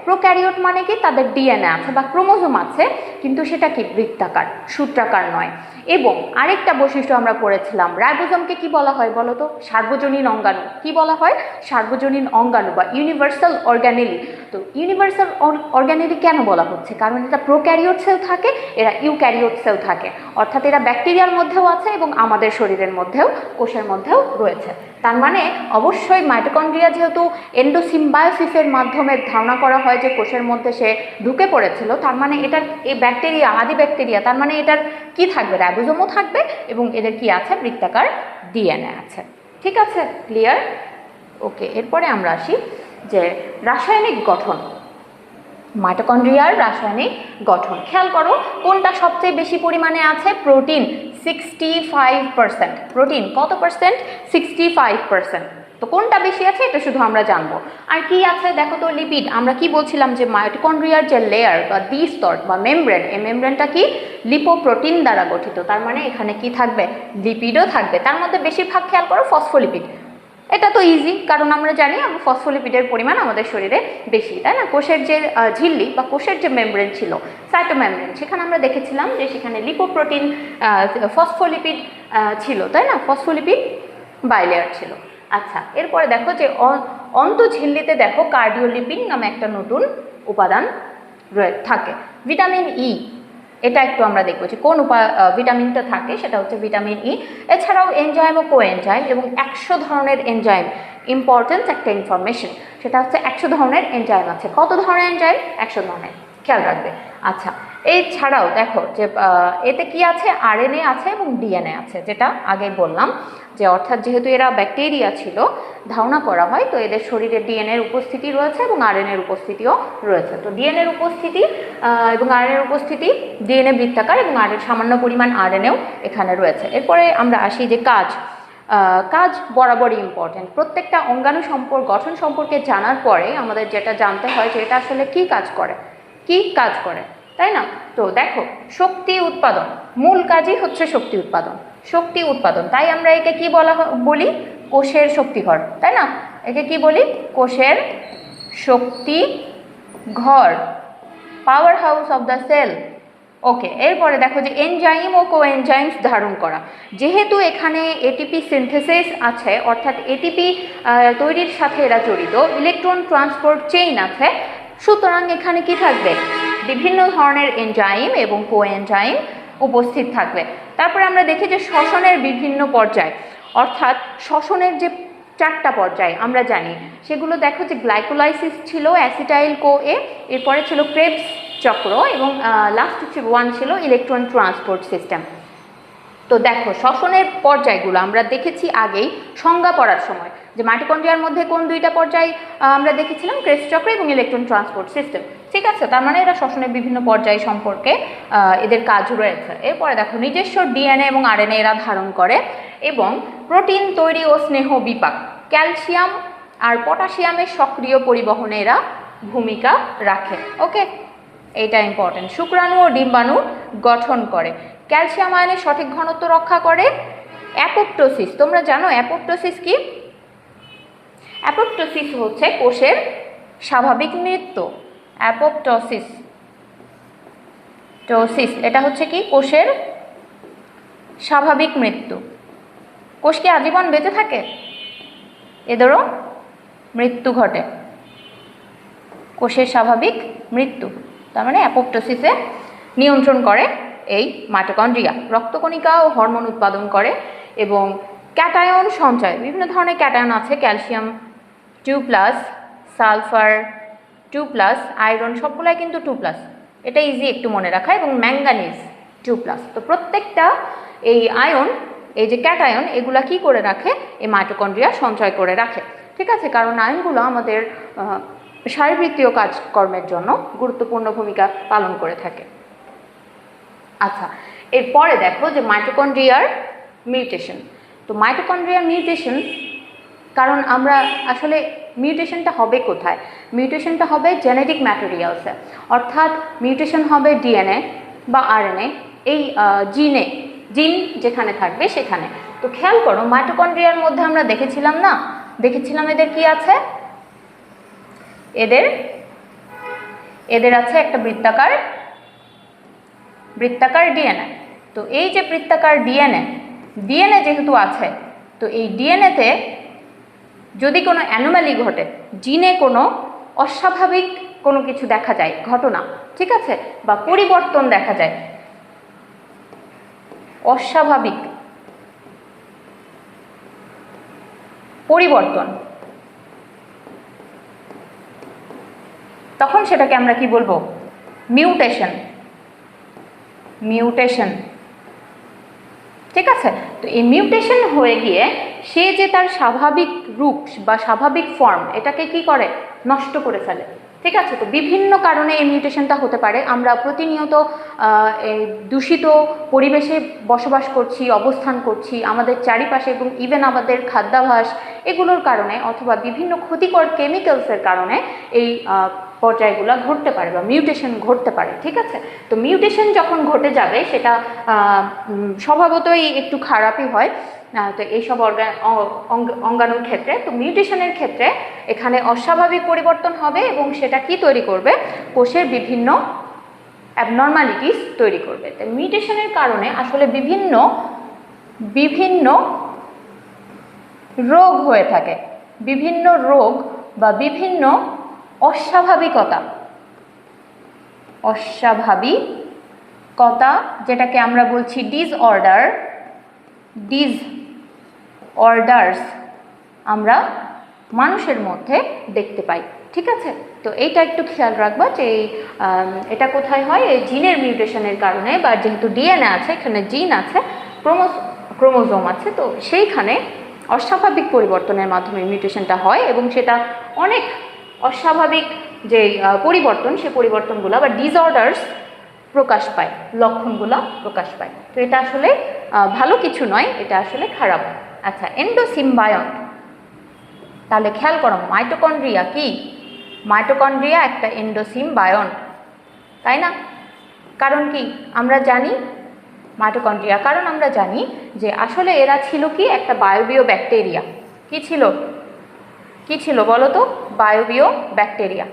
প্রোক্যারিওট মানে কি? তাদের ডিএনএ আছে বা ক্রোমোজোম আছে, কিন্তু সেটা কি? বৃত্তাকার, সূত্রাকার নয়। এবং আরেকটা বৈশিষ্ট্য আমরা পড়েছিলাম, রাইবোজোমকে কি বলা হয় বলো তো? সার্বজনীন অঙ্গাণু। কি বলা হয়? সার্বজনীন অঙ্গাণু বা ইউনিভার্সাল অর্গানেলি। তো ইউনিভার্সাল অর্গানেলি কেন বলা হচ্ছে? কারণ এটা প্রোক্যারিওট সেল থাকে, এরা ইউক্যারিওট সেল থাকে, অর্থাৎ এরা ব্যাকটেরিয়ার মধ্যেও আছে এবং আমাদের শরীরের মধ্যেও, কোষের মধ্যেও রয়েছে। তার মানে অবশ্যই মাইটোকন্ড্রিয়া যেহেতু এন্ডোসিম্বায়োসিসের মাধ্যমে ধারণা করা হয় যে কোষের মধ্যে সে ঢুকে পড়েছিল, তার মানে এটার এই ব্যাকটেরিয়া, আদি ব্যাকটেরিয়া, তার মানে এটার কি থাকবে? রাইবোজোমও থাকবে এবং এদের কি আছে? বৃত্তাকার ডিএনএ আছে। ঠিক আছে, ক্লিয়ার? ওকে, এরপরে আমরা আসি যে রাসায়নিক গঠন, মাইটোকন্ড্রিয়ার রাসায়নিক গঠন। খেয়াল করো কোনটা সবচেয়ে বেশি পরিমাণে আছে? প্রোটিন 65%। প্রোটিন কত পার্সেন্ট? 65%। তো কোনটা বেশি আছে এটা শুধু আমরা জানবো। আর কি আছে দেখো তো? লিপিড। আমরা কি বলছিলাম যে মাইটোকন্ড্রিয়ার যে লেয়ার বা দ্বিস্তর বা মেমব্রেন, এই মেমব্রেনটা কি? লিপোপ্রোটিন দ্বারা গঠিত। তার মানে এখানে কি থাকবে? লিপিডও থাকবে। তার মধ্যে বেশিরভাগ খেয়াল করো ফসফোলিপিড। এটা তো ইজি, কারণ আমরা জানি ফসফোলিপিডের পরিমাণ আমাদের শরীরে বেশি, তাই না? কোষের যে ঝিল্লি বা কোষের যে মেমব্রেন ছিল, সাইটোমেমব্রেন, সেখানে আমরা দেখেছিলাম যে সেখানে লিপোপ্রোটিন, ফসফোলিপিড ছিল, তাই না? ফসফোলিপিড বাইলেয়ার ছিল। আচ্ছা, এরপরে দেখো যে অন্তঃঝিল্লিতে দেখো কার্ডিওলিপিড নামে একটা নতুন উপাদান থাকে। ভিটামিন ই, এটা একটু আমরা দেখবো যে কোন ভিটামিনটা থাকে, সেটা হচ্ছে ভিটামিন ই। এছাড়াও এনজাইম ও কোএনজাইম এবং 100 ধরনের এনজাইম, ইম্পর্টেন্ট একটা ইনফরমেশন, সেটা হচ্ছে 100 ধরনের এনজাইম আছে। কত ধরনের এনজাইম? 100 ধরনের, খেয়াল রাখবে। আচ্ছা, এছাড়াও দেখো যে এতে কি আছে, আরএনএ আছে এবং ডিএনএ আছে, যেটা আগে বললাম যে অর্থাৎ যেহেতু এরা ব্যাকটেরিয়া ছিল, ধারণা করা হয় তো এদের শরীরে ডিএনএর উপস্থিতি রয়েছে এবং আরএনএর উপস্থিতিও রয়েছে। তো ডিএনএর উপস্থিতি এবং আরএনএর উপস্থিতি, ডিএনএ বৃত্তাকার এবং সামান্য পরিমাণ আরএনএও এখানে রয়েছে। এরপরে আমরা আসি যে কাজ বরাবরই ইম্পর্টেন্ট। প্রত্যেকটা অঙ্গাণু গঠন সম্পর্কে জানার পরে আমাদের যেটা জানতে হয় যে এটা আসলে কি কাজ করে, তাই না? তো দেখো, শক্তি উৎপাদন, মূল কাজই হচ্ছে শক্তি উৎপাদন। তাই আমরা একে কি বলি? কোষের শক্তিঘর, তাই না? একে কি বলি? কোষের শক্তি ঘর, power house of the cell. Okay, এরপরে দেখো যে এনজাইম ও কোএনজাইমস ধারণ করা। যেহেতু এখানে এটিপি সিনথেসিস আছে, অর্থাৎ এটিপি তৈরির সাথে এরা জড়িত, ইলেকট্রন ট্রান্সপোর্ট চেইন আছে, সুতরাং এখানে কি থাকবে? বিভিন্ন ধরনের এনজাইম এবং কোএনজাইম উপস্থিত থাকবে। তারপরে আমরা দেখি যে শ্বসনের বিভিন্ন পর্যায়, অর্থাৎ শ্বসনের যে 4টা পর্যায় আমরা জানি, সেগুলো দেখো যে গ্লাইকোলাইসিস ছিল, অ্যাসিটাইল কোএ, এরপরে ছিল ক্রেবস চক্র এবং লাস্ট 1 ছিল ইলেকট্রন ট্রান্সপোর্ট সিস্টেম। তো দেখো, শ্বসনের পর্যায়গুলো আমরা দেখেছি আগেই সংজ্ঞা পড়ার সময়, যে মাইটোকন্ড্রিয়ার মধ্যে কোন 2টা পর্যায় আমরা দেখেছিলাম, ক্রেবস চক্র এবং ইলেকট্রন ট্রান্সপোর্ট সিস্টেম। ঠিক আছে, তার মানে এরা শ্বসনের বিভিন্ন পর্যায় সম্পর্কে এদের কাজ রয়েছে। এরপরে দেখো, নিজস্ব ডিএনএ এবং আরএনএ এরা ধারণ করে এবং প্রোটিন তৈরি ও স্নেহ বিপাক, ক্যালসিয়াম আর পটাশিয়ামের সক্রিয় পরিবহনে এরা ভূমিকা রাখে। ওকে, এটা ইম্পর্টেন্ট। শুক্রাণু ও ডিম্বাণু গঠন করে, ক্যালসিয়াম আয়নের সঠিক ঘনত্ব রক্ষা করে। অ্যাপোপ্টোসিস, তোমরা জানো অ্যাপোপ্টোসিস কি? অ্যাপোপ্টোসিস হচ্ছে কোষের স্বাভাবিক মৃত্যু। অ্যাপোপ্টোসিস এটা হচ্ছে কি? কোষের স্বাভাবিক মৃত্যু। কোষ কি আজীবন বেঁচে থাকে? এদেরও মৃত্যু ঘটে, কোষের স্বাভাবিক মৃত্যু। তার মানে অ্যাপোপ্টোসিসে নিয়ন্ত্রণ করে এই মাইটোকন্ড্রিয়া। রক্তকণিকা ও হরমোন উৎপাদন করে এবং ক্যাটায়ন সঞ্চয়, বিভিন্ন ধরনের ক্যাটায়ন আছে, ক্যালসিয়াম 2+, সালফার 2+, আয়রন সবগুলাই কিন্তু 2+, এটা ইজি একটু মনে রাখা, এবং ম্যাঙ্গানিজ 2+। তো প্রত্যেকটা এই আয়ন, এই যে ক্যাটায়ন, এগুলা কি করে রাখে? এই মাইটোকন্ড্রিয়া সঞ্চয় করে রাখে। ঠিক আছে, কারণ আয়নগুলো আমাদের শারীরবৃত্তীয় কাজকর্মের জন্য গুরুত্বপূর্ণ ভূমিকা পালন করে থাকে। আচ্ছা, এরপরে দেখো যে মাইটোকন্ড্রিয়ার মিউটেশন। তো মাইটোকন্ড্রিয়ার মিউটেশন, কারণ আমরা আসলে মিউটেশনটা হবে কোথায়? মিউটেশনটা হবে জেনেটিক ম্যাটেরিয়ালসে, অর্থাৎ মিউটেশন হবে ডিএনএ বা আরএনএ, এই জিন যেখানে থাকবে সেখানে। তো খেয়াল করো, মাইটোকন্ড্রিয়ার মধ্যে আমরা দেখেছিলাম এদের কি আছে? এদের আছে একটা বৃত্তাকার ডিএনএ। তো এই যে বৃত্তাকার ডিএনএ যেহেতু আছে, তো এই ডিএনএতে যদি কোনো অ্যানোমালি ঘটে, জিনে কোনো অস্বাভাবিক কোনো কিছু দেখা যায়, ঘটনা, ঠিক আছে, বা পরিবর্তন দেখা যায়, অস্বাভাবিক পরিবর্তন, তখন সেটাকে আমরা কি বলবো? মিউটেশন। ঠিক আছে, তো এই মিউটেশন হয়ে গিয়ে সে যে তার স্বাভাবিক রূপ বা স্বাভাবিক ফর্ম, এটাকে কি করে? নষ্ট করে ফেলে। ঠিক আছে, তো বিভিন্ন কারণে এই মিউটেশনটা হতে পারে। আমরা প্রতিনিয়ত দূষিত পরিবেশে বসবাস করছি, অবস্থান করছি, আমাদের চারিপাশে, এবং ইভেন আমাদের খাদ্যাভ্যাস, এগুলোর কারণে অথবা বিভিন্ন ক্ষতিকর কেমিক্যালসের কারণে এই পর্যায়গুলো ঘটতে পারে বা মিউটেশন ঘটতে পারে। ঠিক আছে, তো মিউটেশন যখন ঘটে যাবে, সেটা স্বভাবতই একটু খারাপই হয়, তো এইসব অঙ্গাণুর ক্ষেত্রে, তো মিউটেশনের ক্ষেত্রে এখানে অস্বাভাবিক পরিবর্তন হবে এবং সেটা কি তৈরি করবে, কোষের বিভিন্ন অ্যাবনর্মালিটিস তৈরি করবে। তো মিউটেশনের কারণে আসলে বিভিন্ন রোগ হয়ে থাকে, বিভিন্ন রোগ বা বিভিন্ন অস্বাভাবিকতা যেটাকে আমরা বলছি ডিসঅর্ডার্স আমরা মানুষের মধ্যে দেখতে পাই। ঠিক আছে, তো এইটা একটু খেয়াল রাখবা যে এটা কোথায় হয়, এই জিনের মিউটেশনের কারণে, বা যেহেতু ডিএনএ আছে, এখানে জিন আছে, ক্রোমোজোম আছে, তো সেইখানে অস্বাভাবিক পরিবর্তনের মাধ্যমে মিউটেশনটা হয় এবং সেটা অনেক অস্বাভাবিক যে পরিবর্তন, সে পরিবর্তনগুলো বা ডিসঅর্ডার্স প্রকাশ পায়, লক্ষণগুলো প্রকাশ পায়। তো এটা আসলে ভালো কিছু নয়, এটা আসলে খারাপ। আচ্ছা, এন্ডোসিম্বায়ন, তাহলে খেয়াল করো মাইটোকন্ড্রিয়া কি, মাইটোকন্ড্রিয়া একটা এন্ডোসিম্বায়ন, তাই না? কারণ কি আমরা জানি মাইটোকন্ড্রিয়া, কারণ আমরা জানি যে আসলে এরা ছিল কি একটা বায়বীয় ব্যাকটেরিয়া। কি ছিল বলো তো? বায়বীয় ব্যাকটেরিয়া,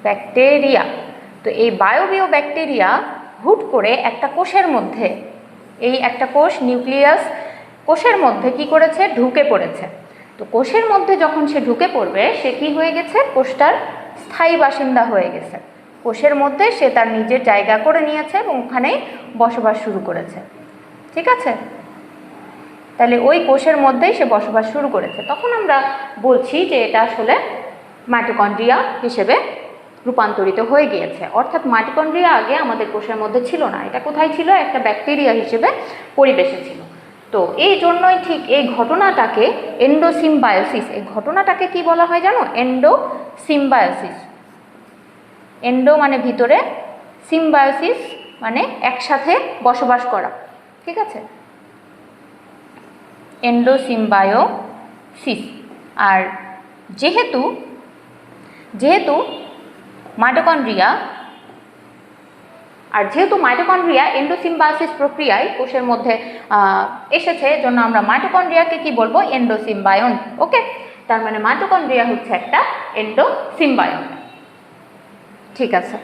ব্যাকটেরিয়া। তো এই বায়বীয় ব্যাকটেরিয়া হুট করে একটা কোষের মধ্যে, এই একটা কোষ নিউক্লিয়াস কোষের মধ্যে কি করেছে, ঢুকে পড়েছে। তো কোষের মধ্যে যখন সে ঢুকে পড়বে, সে কি হয়ে গেছে, কোষটার স্থায়ী বাসিন্দা হয়ে গেছে। কোষের মধ্যে সে তার নিজের জায়গা করে নিয়েছে এবং ওখানেই বসবাস শুরু করেছে। ঠিক আছে, তাহলে ওই কোষের মধ্যেই সে বসবাস শুরু করেছে। তখন আমরা বলছি যে এটা আসলে মাইটোকন্ড্রিয়া হিসেবে রূপান্তরিত হয়ে গিয়েছে। অর্থাৎ মাইটোকন্ড্রিয়া আগে আমাদের কোষের মধ্যে ছিল না, এটা কোথায় ছিল, একটা ব্যাকটেরিয়া হিসেবে পরিবেশে ছিল। তো এই জন্যই ঠিক এই ঘটনাটাকে এন্ডোসিম্বায়োসিস, এই ঘটনাটাকে কি বলা হয় জানো, এন্ডোসিম্বায়োসিস। এন্ডো মানে ভিতরে, সিম্বায়োসিস মানে একসাথে বসবাস করা। ঠিক আছে, এন্ডোসিম্বায়োসিস। আর যেহেতু মাইটোকন্ড্রিয়া এন্ডোসিম্বায়োসিস প্রক্রিয়ায় কোষের মধ্যে এসেছে, জন্য আমরা মাইটোকন্ড্রিয়াকে কি বলবো, এন্ডোসিম্বায়ন। ওকে, তার মানে মাইটোকন্ড্রিয়া হচ্ছে একটা এন্ডোসিম্বায়ন। ঠিক আছে,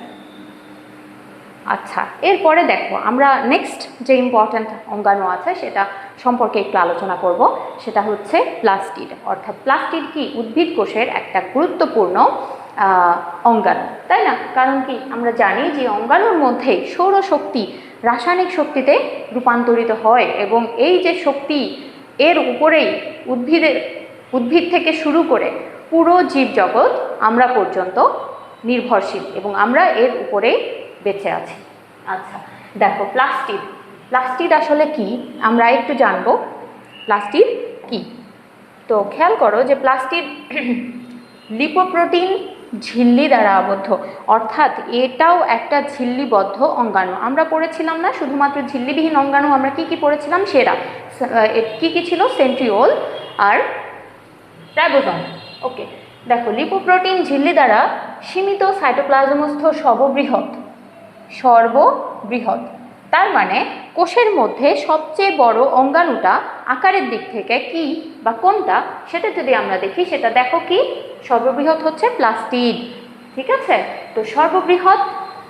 আচ্ছা এরপরে দেখো আমরা নেক্সট যে ইম্পর্ট্যান্ট অঙ্গাণু আছে সেটা সম্পর্কে একটু আলোচনা করব। সেটা হচ্ছে প্লাস্টিড। অর্থাৎ প্লাস্টিড কি, উদ্ভিদ কোষের একটা গুরুত্বপূর্ণ অঙ্গাণু, তাই না? কারণ কি আমরা জানি যে অঙ্গাণুর মধ্যে সৌরশক্তি রাসায়নিক শক্তিতে রূপান্তরিত হয় এবং এই যে শক্তি, এর উপরেই উদ্ভিদ থেকে শুরু করে পুরো জীবজগৎ আমরা পর্যন্ত নির্ভরশীল এবং আমরা এর উপরেই বেঁচে আছি। আচ্ছা দেখো, প্লাস্টিড আসলে কি আমরা একটু জানবো। প্লাস্টিড কি, তো খেয়াল করো যে প্লাস্টিড লিপোপ্রোটিন ঝিল্লি দ্বারা আবদ্ধ, অর্থাৎ এটাও একটা ঝিল্লিবদ্ধ অঙ্গাণু। আমরা পড়েছিলাম না শুধুমাত্র ঝিল্লিবিহীন অঙ্গাণু, আমরা কি পড়েছিলাম, সেরা কি ছিল, সেন্ট্রিওল আর রাইবোসোম। ওকে, দেখো লিপোপ্রোটিন ঝিল্লি দ্বারা সীমিত সাইটোপ্লাজমস্থ সর্ববৃহৎ, তার মানে কোষের মধ্যে সবচেয়ে বড় অঙ্গাণুটা আকারের দিক থেকে কি বা কোনটা, সেটা যদি আমরা দেখি, সেটা দেখো কি, সর্ববৃহৎ হচ্ছে প্লাস্টিড। ঠিক আছে, তো সর্ববৃহৎ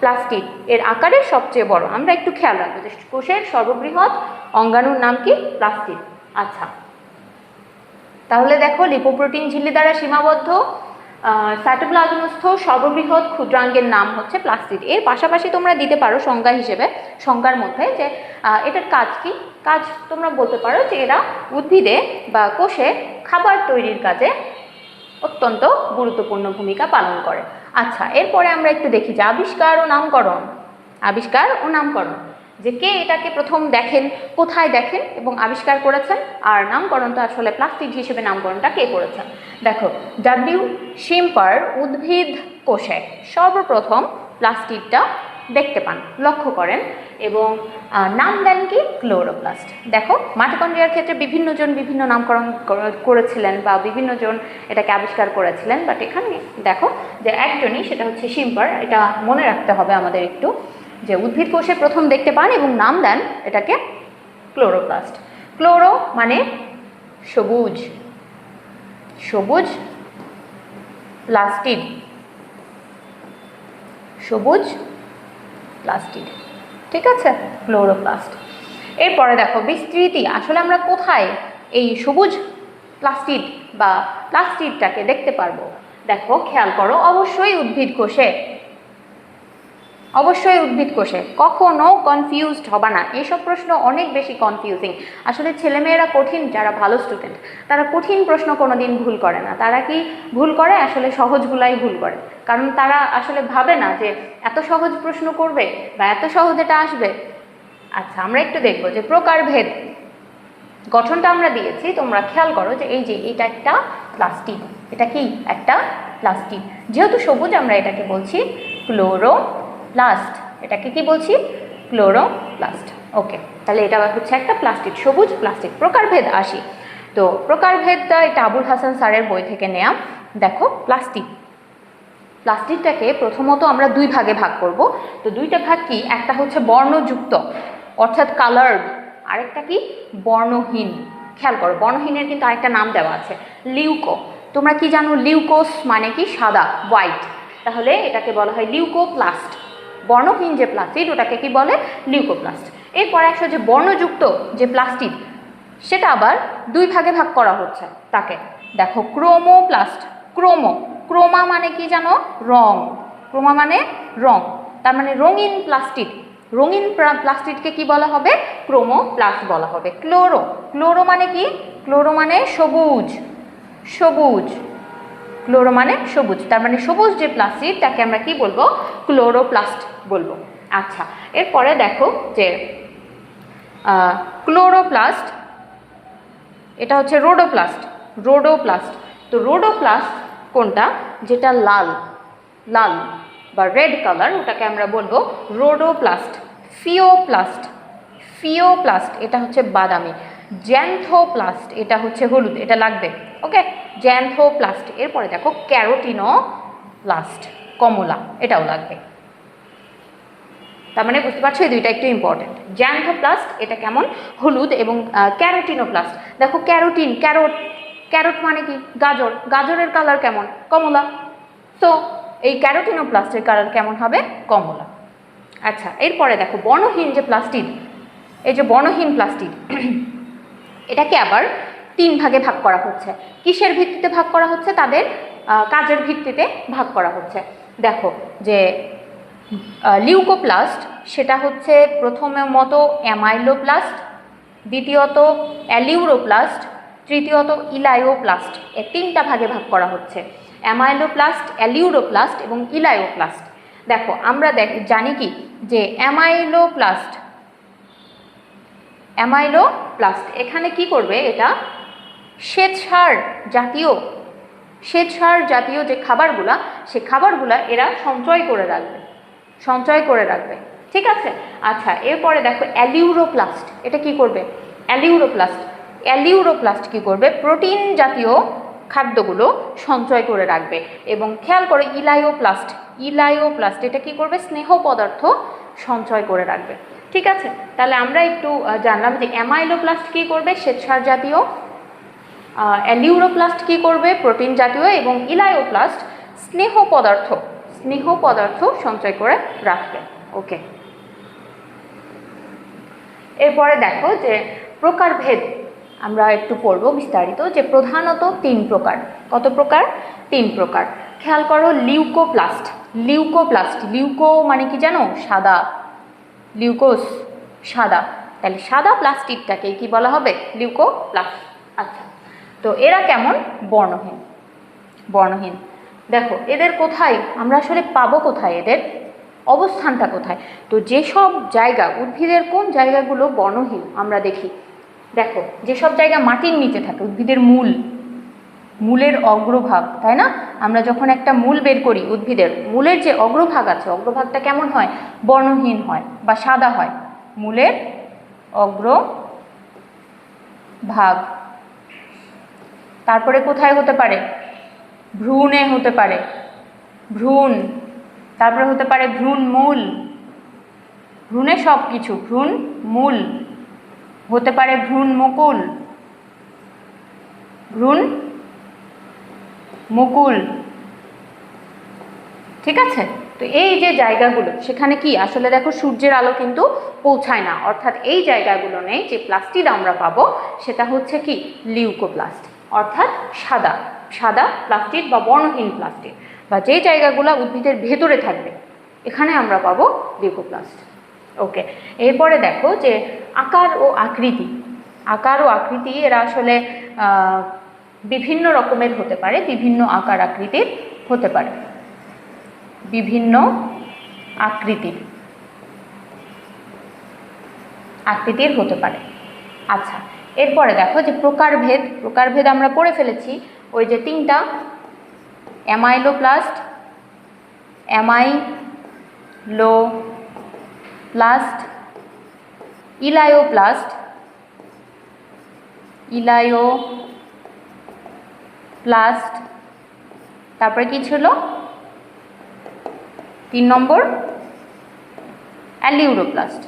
প্লাস্টিড এর আকারের সবচেয়ে বড়। আমরা একটু খেয়াল রাখবো যে কোষের সর্ববৃহৎ অঙ্গাণুর নাম কি, প্লাস্টিড। আচ্ছা, তাহলে দেখো লিপোপ্রোটিন ঝিল্লি দ্বারা সীমাবদ্ধ সাইটোপ্লাজমস্থ সর্ববৃহৎ ক্ষুদ্রাঙ্গের নাম হচ্ছে প্লাস্টিড। এর পাশাপাশি তোমরা দিতে পারো সংজ্ঞা হিসেবে, সংজ্ঞার মধ্যে যে এটার কাজ কি, কাজ তোমরা বলতে পারো যে এরা উদ্ভিদে বা কোষে খাবার তৈরির কাজে অত্যন্ত গুরুত্বপূর্ণ ভূমিকা পালন করে। আচ্ছা, এরপরে আমরা একটু দেখি যে আবিষ্কার ও নামকরণ, যে কে এটাকে প্রথম দেখেন, কোথায় দেখেন এবং আবিষ্কার করেছেন, আর নামকরণটা আসলে প্লাস্টিড হিসেবে নামকরণটা কে করেছেন। দেখো, ডাব্লিউ শিম্পার উদ্ভিদ কোষে সর্বপ্রথম প্লাস্টিডটা দেখতে পান, লক্ষ্য করেন এবং নাম দেন কি ক্লোরোপ্লাস্ট। দেখো মাইটোকন্ড্রিয়ার ক্ষেত্রে বিভিন্নজন বিভিন্ন নামকরণ করেছিলেন বা বিভিন্নজন এটাকে আবিষ্কার করেছিলেন, বাট এখানে দেখো যে একজনই, সেটা হচ্ছে শিম্পার। এটা মনে রাখতে হবে আমাদের একটু, যে উদ্ভিদ কোষে প্রথম দেখতে পান এবং নাম দেন এটাকে ক্লোরোপ্লাস্ট। ক্লোরো মানে সবুজ, সবুজ, প্লাস্টিড, সবুজ প্লাস্টিড, ঠিক আছে, ক্লোরোপ্লাস্ট। এরপরে দেখো বিস্তৃতি, আসলে আমরা কোথায় এই সবুজ প্লাস্টিড বা প্লাস্টিডটাকে দেখতে পারবো? দেখো খেয়াল করো, অবশ্যই উদ্ভিদ কোষে, অবশ্যই উদ্ভিদ কোষে। কখনো কনফিউজড হবে না, এইসব প্রশ্ন অনেক বেশি কনফিউজিং। আসলে ছেলেমেয়েরা কঠিন, যারা ভালো স্টুডেন্ট তারা কঠিন প্রশ্ন কোনোদিন ভুল করে না। তারা কি ভুল করে? আসলে সহজগুলাই ভুল করে, কারণ তারা আসলে ভাবে না যে এত সহজ প্রশ্ন করবে বা এত সহজ এটা আসবে। আচ্ছা, আমরা একটু দেখবো যে প্রকারভেদ গঠনটা আমরা দিয়েছি, তোমরা খেয়াল করো যে এই যে এটা একটা প্লাস্টিড, এটা কি একটা প্লাস্টিড, যেহেতু সবুজ আমরা এটাকে বলছি ক্লোরোপ্লাস্ট। এটাকে কি বলছি? ক্লোরোপ্লাস্ট। ওকে, তাহলে এটা হচ্ছে একটা প্লাস্টিড, সবুজ প্লাস্টিক। প্রকারভেদ আসি, তো প্রকারভেদটা এটা আবুল হাসান স্যারের বই থেকে নেওয়া। দেখো প্লাস্টিক, প্লাস্টিকটাকে প্রথমত আমরা দুই ভাগে ভাগ করব। তো দুইটা ভাগ কি? একটা হচ্ছে বর্ণযুক্ত অর্থাৎ কালার্ড, আরেকটা কি বর্ণহীন। খেয়াল করো, বর্ণহীনের কিন্তু আরেকটা নাম দেওয়া আছে লিউকো। তোমরা কি জানো লিউকোস মানে কি? সাদা, হোয়াইট। তাহলে এটাকে বলা হয় লিউকোপ্লাস্ট। বর্ণহীন যে প্লাস্টিড ওটাকে কি বলে? লিউকোপ্লাস্ট। এরপরে আসলে যে বর্ণযুক্ত যে প্লাস্টিড, সেটা আবার দুই ভাগে ভাগ করা হচ্ছে তাকে। দেখো ক্রোমোপ্লাস্ট, ক্রোমো, ক্রোমা মানে কি জানো? রং, ক্রোমা মানে রং, তার মানে রঙিন প্লাস্টিড। রঙিন প্লাস্টিডকে কি বলা হবে? ক্রোমোপ্লাস্ট বলা হবে। ক্লোরো, ক্লোরো মানে কি? ক্লোরো মানে সবুজ, সবুজ, ক্লোরো মানে সবুজ, তার মানে সবুজ যে প্লাস্টিড তাকে আমরা কি বলবো? ক্লোরোপ্লাস্ট বলবো। আচ্ছা, এরপরে দেখো যে ক্লোরোপ্লাস্ট, এটা হচ্ছে রোডোপ্লাস্ট, রোডোপ্লাস্ট। তো রোডোপ্লাস্ট কোনটা? যেটা লাল, লাল বা রেড কালার, ওটাকে আমরা বলবো রোডোপ্লাস্ট। ফিওপ্লাস্ট, ফিওপ্লাস্ট এটা হচ্ছে বাদামি। জ্যান্থোপ্লাস্ট এটা হচ্ছে হলুদ, এটা লাগবে। ওকে, জ্যান্থোপ্লাস্ট। এরপরে দেখো ক্যারোটিনোপ্লাস্ট, কমলা, এটাও লাগবে। তার মানে বুঝতে পারছো এই দুইটা একটু ইম্পর্টেন্ট। জ্যান্থোপ্লাস্ট এটা কেমন? হলুদ, এবং ক্যারোটিনোপ্লাস্ট দেখো ক্যারোটিন, ক্যারোট, ক্যারোট মানে কি? গাজর, গাজরের কালার কেমন? কমলা। তো এই ক্যারোটিনোপ্লাস্টের কালার কেমন হবে? কমলা। আচ্ছা, এরপরে দেখো বর্ণহীন যে প্লাস্টিড, এই যে বর্ণহীন প্লাস্টিড, এটাকে আবার তিন ভাগে ভাগ করা হচ্ছে। কিসের ভিত্তিতে ভাগ করা হচ্ছে? তাদের কাজের ভিত্তিতে ভাগ করা হচ্ছে। দেখো যে লিউকোপ্লাস্ট সেটা হচ্ছে প্রথমে মতো অ্যামাইলোপ্লাস্ট, দ্বিতীয়ত অ্যালিউরোপ্লাস্ট, তৃতীয়ত ইলায়োপ্লাস্ট। এই তিনটা ভাগে ভাগ করা হচ্ছে, অ্যামাইলোপ্লাস্ট, অ্যালিউরোপ্লাস্ট এবং ইলায়োপ্লাস্ট। দেখো আমরা জানি কি যে অ্যামাইলোপ্লাস্ট, অ্যামাইলোপ্লাস্ট এখানে কি করবে? এটা শ্বেতসার জাতীয়, শ্বেতসার জাতীয় যে খাবারগুলা, সে খাবারগুলা এরা সঞ্চয় করে রাখবে, সঞ্চয় করে রাখবে, ঠিক আছে। আচ্ছা, এরপরে দেখো অ্যালিউরোপ্লাস্ট, এটা কি করবে? অ্যালিউরোপ্লাস্ট, অ্যালিউরোপ্লাস্ট কি করবে? প্রোটিন জাতীয় খাদ্যগুলো সঞ্চয় করে রাখবে। এবং খেয়াল করো ইলায়োপ্লাস্ট, ইলায়োপ্লাস্ট এটা কি করবে? স্নেহ পদার্থ সঞ্চয় করে রাখবে, ঠিক আছে। তাহলে আমরা একটু জানলাম যে অ্যামাইলোপ্লাস্ট কি করবে? শ্বেতসার জাতীয়, অ্যালিউরোপ্লাস্ট কি করবে? প্রোটিন জাতীয়, এবং ইলায়োপ্লাস্ট স্নেহ পদার্থ, স্নেহ পদার্থ সঞ্চয় করে রাখবে। ওকে, এরপরে দেখো যে প্রকারভেদ আমরা একটু পড়বো বিস্তারিত, যে প্রধানত তিন প্রকার। কত প্রকার? তিন প্রকার। খেয়াল করো লিউকোপ্লাস্ট, লিউকোপ্লাস্ট, লিউকো মানে কি জানো? সাদা, লিউকোস সাদা, তাহলে সাদা প্লাস্টিকটাকে কি বলা হবে? লিউকোপ্লাস্ট। আচ্ছা, তো এরা কেমন? বর্ণহীন, বর্ণহীন। দেখো এদের কোথায় আমরা আসলে পাবো? কোথায় এদের অবস্থানটা কোথায়? তো যেসব জায়গা, উদ্ভিদের কোন জায়গাগুলো বর্ণহীন আমরা দেখি, দেখো যেসব জায়গা মাটির নিচে থাকে, উদ্ভিদের মূল, মূলের অগ্রভাগ, তাই না? আমরা যখন একটা মূল বের করি উদ্ভিদের, মূলের যে অগ্রভাগ আছে, অগ্রভাগটা কেমন হয়? বর্ণহীন হয় বা সাদা হয়। মূলের অগ্রভাগ। তারপরে কোথায় হতে পারে? ভ্রূণে হতে পারে, ভ্রূণ। তারপরে হতে পারে ভ্রূণমূল, ভ্রূণে সব কিছু, ভ্রূণমূল। হতে পারে ভ্রূণমুকুল, ভ্রূণমুকুল। ঠিক আছে? তো এই যে জায়গাগুলো, সেখানে কি আসলে দেখো সূর্যের আলো কিন্তু পৌঁছায় না, অর্থাৎ এই জায়গাগুলো নেই। যে প্লাস্টিড আমরা পাবো সেটা হচ্ছে কি লিউকোপ্লাস্ট, অর্থাৎ সাদা সাদা প্লাস্টিড বা বর্ণহীন প্লাস্টিড, বা যে জায়গাগুলো উদ্ভিদের ভেতরে থাকবে এখানে আমরা পাবো লিউকোপ্লাস্ট। ওকে, এরপরে দেখো যে আকার ও আকৃতি। আকার ও আকৃতি এরা আসলে বিভিন্ন রকমের হতে পারে, বিভিন্ন আকার আকৃতির হতে পারে, বিভিন্ন আকৃতির হতে পারে। আচ্ছা, এরপরে দেখো যে প্রকারভেদ। প্রকারভেদ আমরা পড়ে ফেলেছি, ওই যে তিনটা, অ্যামাইলোপ্লাস্ট, অ্যামাইলোপ্লাস্ট, ইলায়োপ্লাস্ট, ইলায়োপ্লাস্ট। তারপরে কি ছিল 3 নম্বর? Aleuroplast,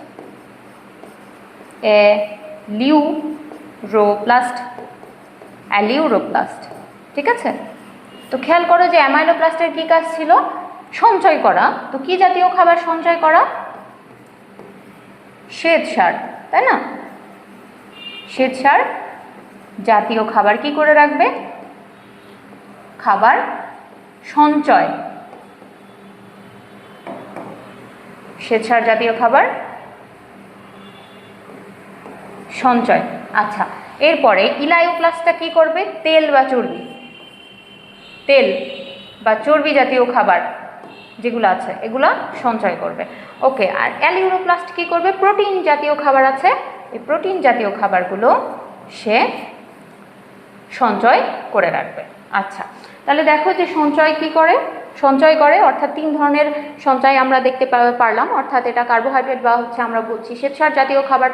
aleuroplast. ঠিক আছে? তো খেয়াল করো যে অ্যামাইলোপ্লাস্টের কী কাজ ছিল? সঞ্চয় করা। তো কি জাতীয় খাবার সঞ্চয় করা? শ্বেতসার, তাই না? শ্বেতসার জাতীয় খাবার কি করে রাখবে? খাবার সঞ্চয়, শ্বেতসার জাতীয় খাবার সঞ্চয়। আচ্ছা, এরপরে ইলায়োপ্লাস্টটা কি করবে? তেল বা চর্বি, তেল বা চর্বি জাতীয় খাবার যেগুলো আছে এগুলা সঞ্চয় করবে। ওকে, আর অ্যালিউরোপ্লাস্ট কি করবে? প্রোটিন জাতীয় খাবার আছে, এই প্রোটিন জাতীয় খাবারগুলো সে সঞ্চয় করে রাখবে। আচ্ছা, তাহলে দেখো যে সঞ্চয় কি করে? সঞ্চয় করে, অর্থাৎ 3 ধরনের সঞ্চয় আমরা দেখতে পারলাম। অর্থাৎ এটা কার্বোহাইড্রেট বা হচ্ছে আমরা বলছি শ্বেতসার জাতীয় খাবার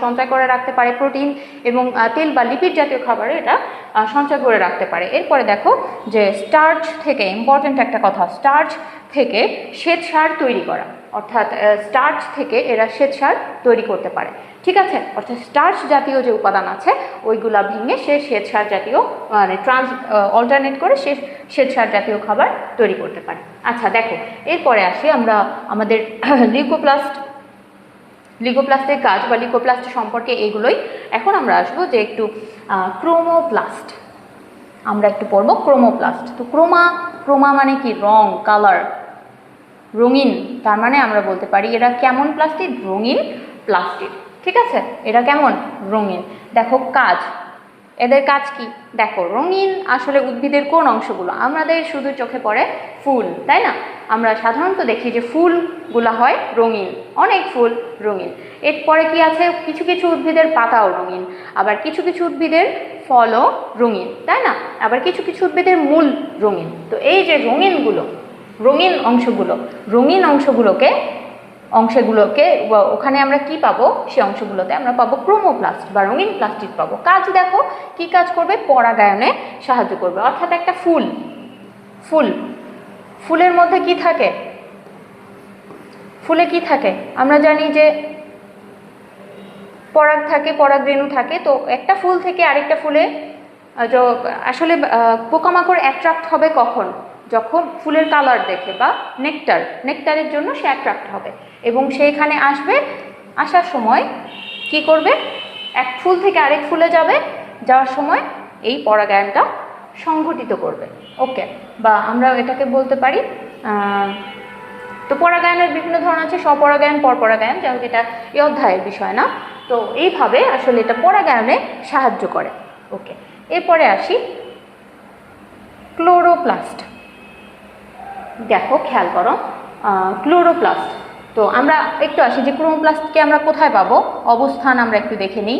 সঞ্চয় করে রাখতে পারে, প্রোটিন এবং তেল বা লিপিড জাতীয় খাবার এটা সঞ্চয় করে রাখতে পারে। এরপরে দেখো যে স্টার্চ থেকে, ইম্পর্টেন্ট একটা কথা, স্টার্চ থেকে শ্বেতসার তৈরি করা, অর্থাৎ স্টার্চ থেকে এরা শ্বেতসার তৈরি করতে পারে। ঠিক আছে? অর্থাৎ স্টার্চ জাতীয় যে উপাদান আছে ওইগুলা ভেঙে সে শ্বেতসার জাতীয় মানে অল্টারনেট করে সে শ্বেতসার জাতীয় খাবার তৈরি করতে পারে। আচ্ছা দেখো, এরপরে আসি আমরা আমাদের লিউকোপ্লাস্টের কাজ বা লিউকোপ্লাস্ট সম্পর্কে এগুলোই। এখন আমরা আসবো যে একটু ক্রোমোপ্লাস্ট, আমরা একটু পড়বো ক্রোমোপ্লাস্ট। তো ক্রোমা মানে কি? রং, কালার, রঙিন। তার মানে আমরা বলতে পারি এরা কেমন প্লাস্টিড? রঙিন প্লাস্টিড। ঠিক আছে? এরা কেমন? রঙিন। দেখো কাজ, এদের কাজ কি? দেখো রঙিন আসলে উদ্ভিদের কোন অংশগুলো? আমাদের শুধু চোখে পড়ে ফুল, তাই না? আমরা সাধারণত দেখি যে ফুলগুলো হয় রঙিন, অনেক ফুল রঙিন। এরপরে কি আছে? কিছু কিছু উদ্ভিদের পাতাও রঙিন, আবার কিছু কিছু উদ্ভিদের ফলও রঙিন, তাই না? আবার কিছু কিছু উদ্ভিদের মূল রঙিন। তো এই যে রঙিন অংশগুলোকে ওখানে আমরা কি পাবো? সে অংশগুলোতে আমরা পাবো ক্রোমোপ্লাস্ট বা রঙিন প্লাস্টিড পাবো। কাজ দেখো কি কাজ করবে? পরাগায়নে সাহায্য করবে। অর্থাৎ একটা ফুলের মধ্যে কি থাকে? ফুলে কি থাকে? আমরা জানি যে পরাগ থাকে, পরাগরেণু থাকে। তো একটা ফুল থেকে আরেকটা ফুলে আসলে পোকামাকড় অ্যাট্রাক্ট হবে কখন? যখন ফুলের কালার দেখে বা নেকটারের জন্য সে অ্যাট্রাক্ট হবে এবং সেইখানে আসবে। আসার সময় কি করবে? এক ফুল থেকে আরেক ফুলে যাওয়ার সময় এই পরাগায়নটা সংঘটিত করবে। ওকে, বা আমরা এটাকে বলতে পারি তো পরাগায়নের বিভিন্ন ধরন আছে, স্বপরাগায়ন, পরপরাগায়ন, যাই হোক এটা এই অধ্যায়ের বিষয় না। তো এইভাবে আসলে এটা পরাগায়নে সাহায্য করে। ওকে, এরপরে আসি ক্লোরোপ্লাস্ট। দেখো খেয়াল করো ক্লোরোপ্লাস্ট। তো আমরা একটু আসি যে ক্লোরোপ্লাস্টকে আমরা কোথায় পাবো? অবস্থান আমরা একটু দেখে নিই।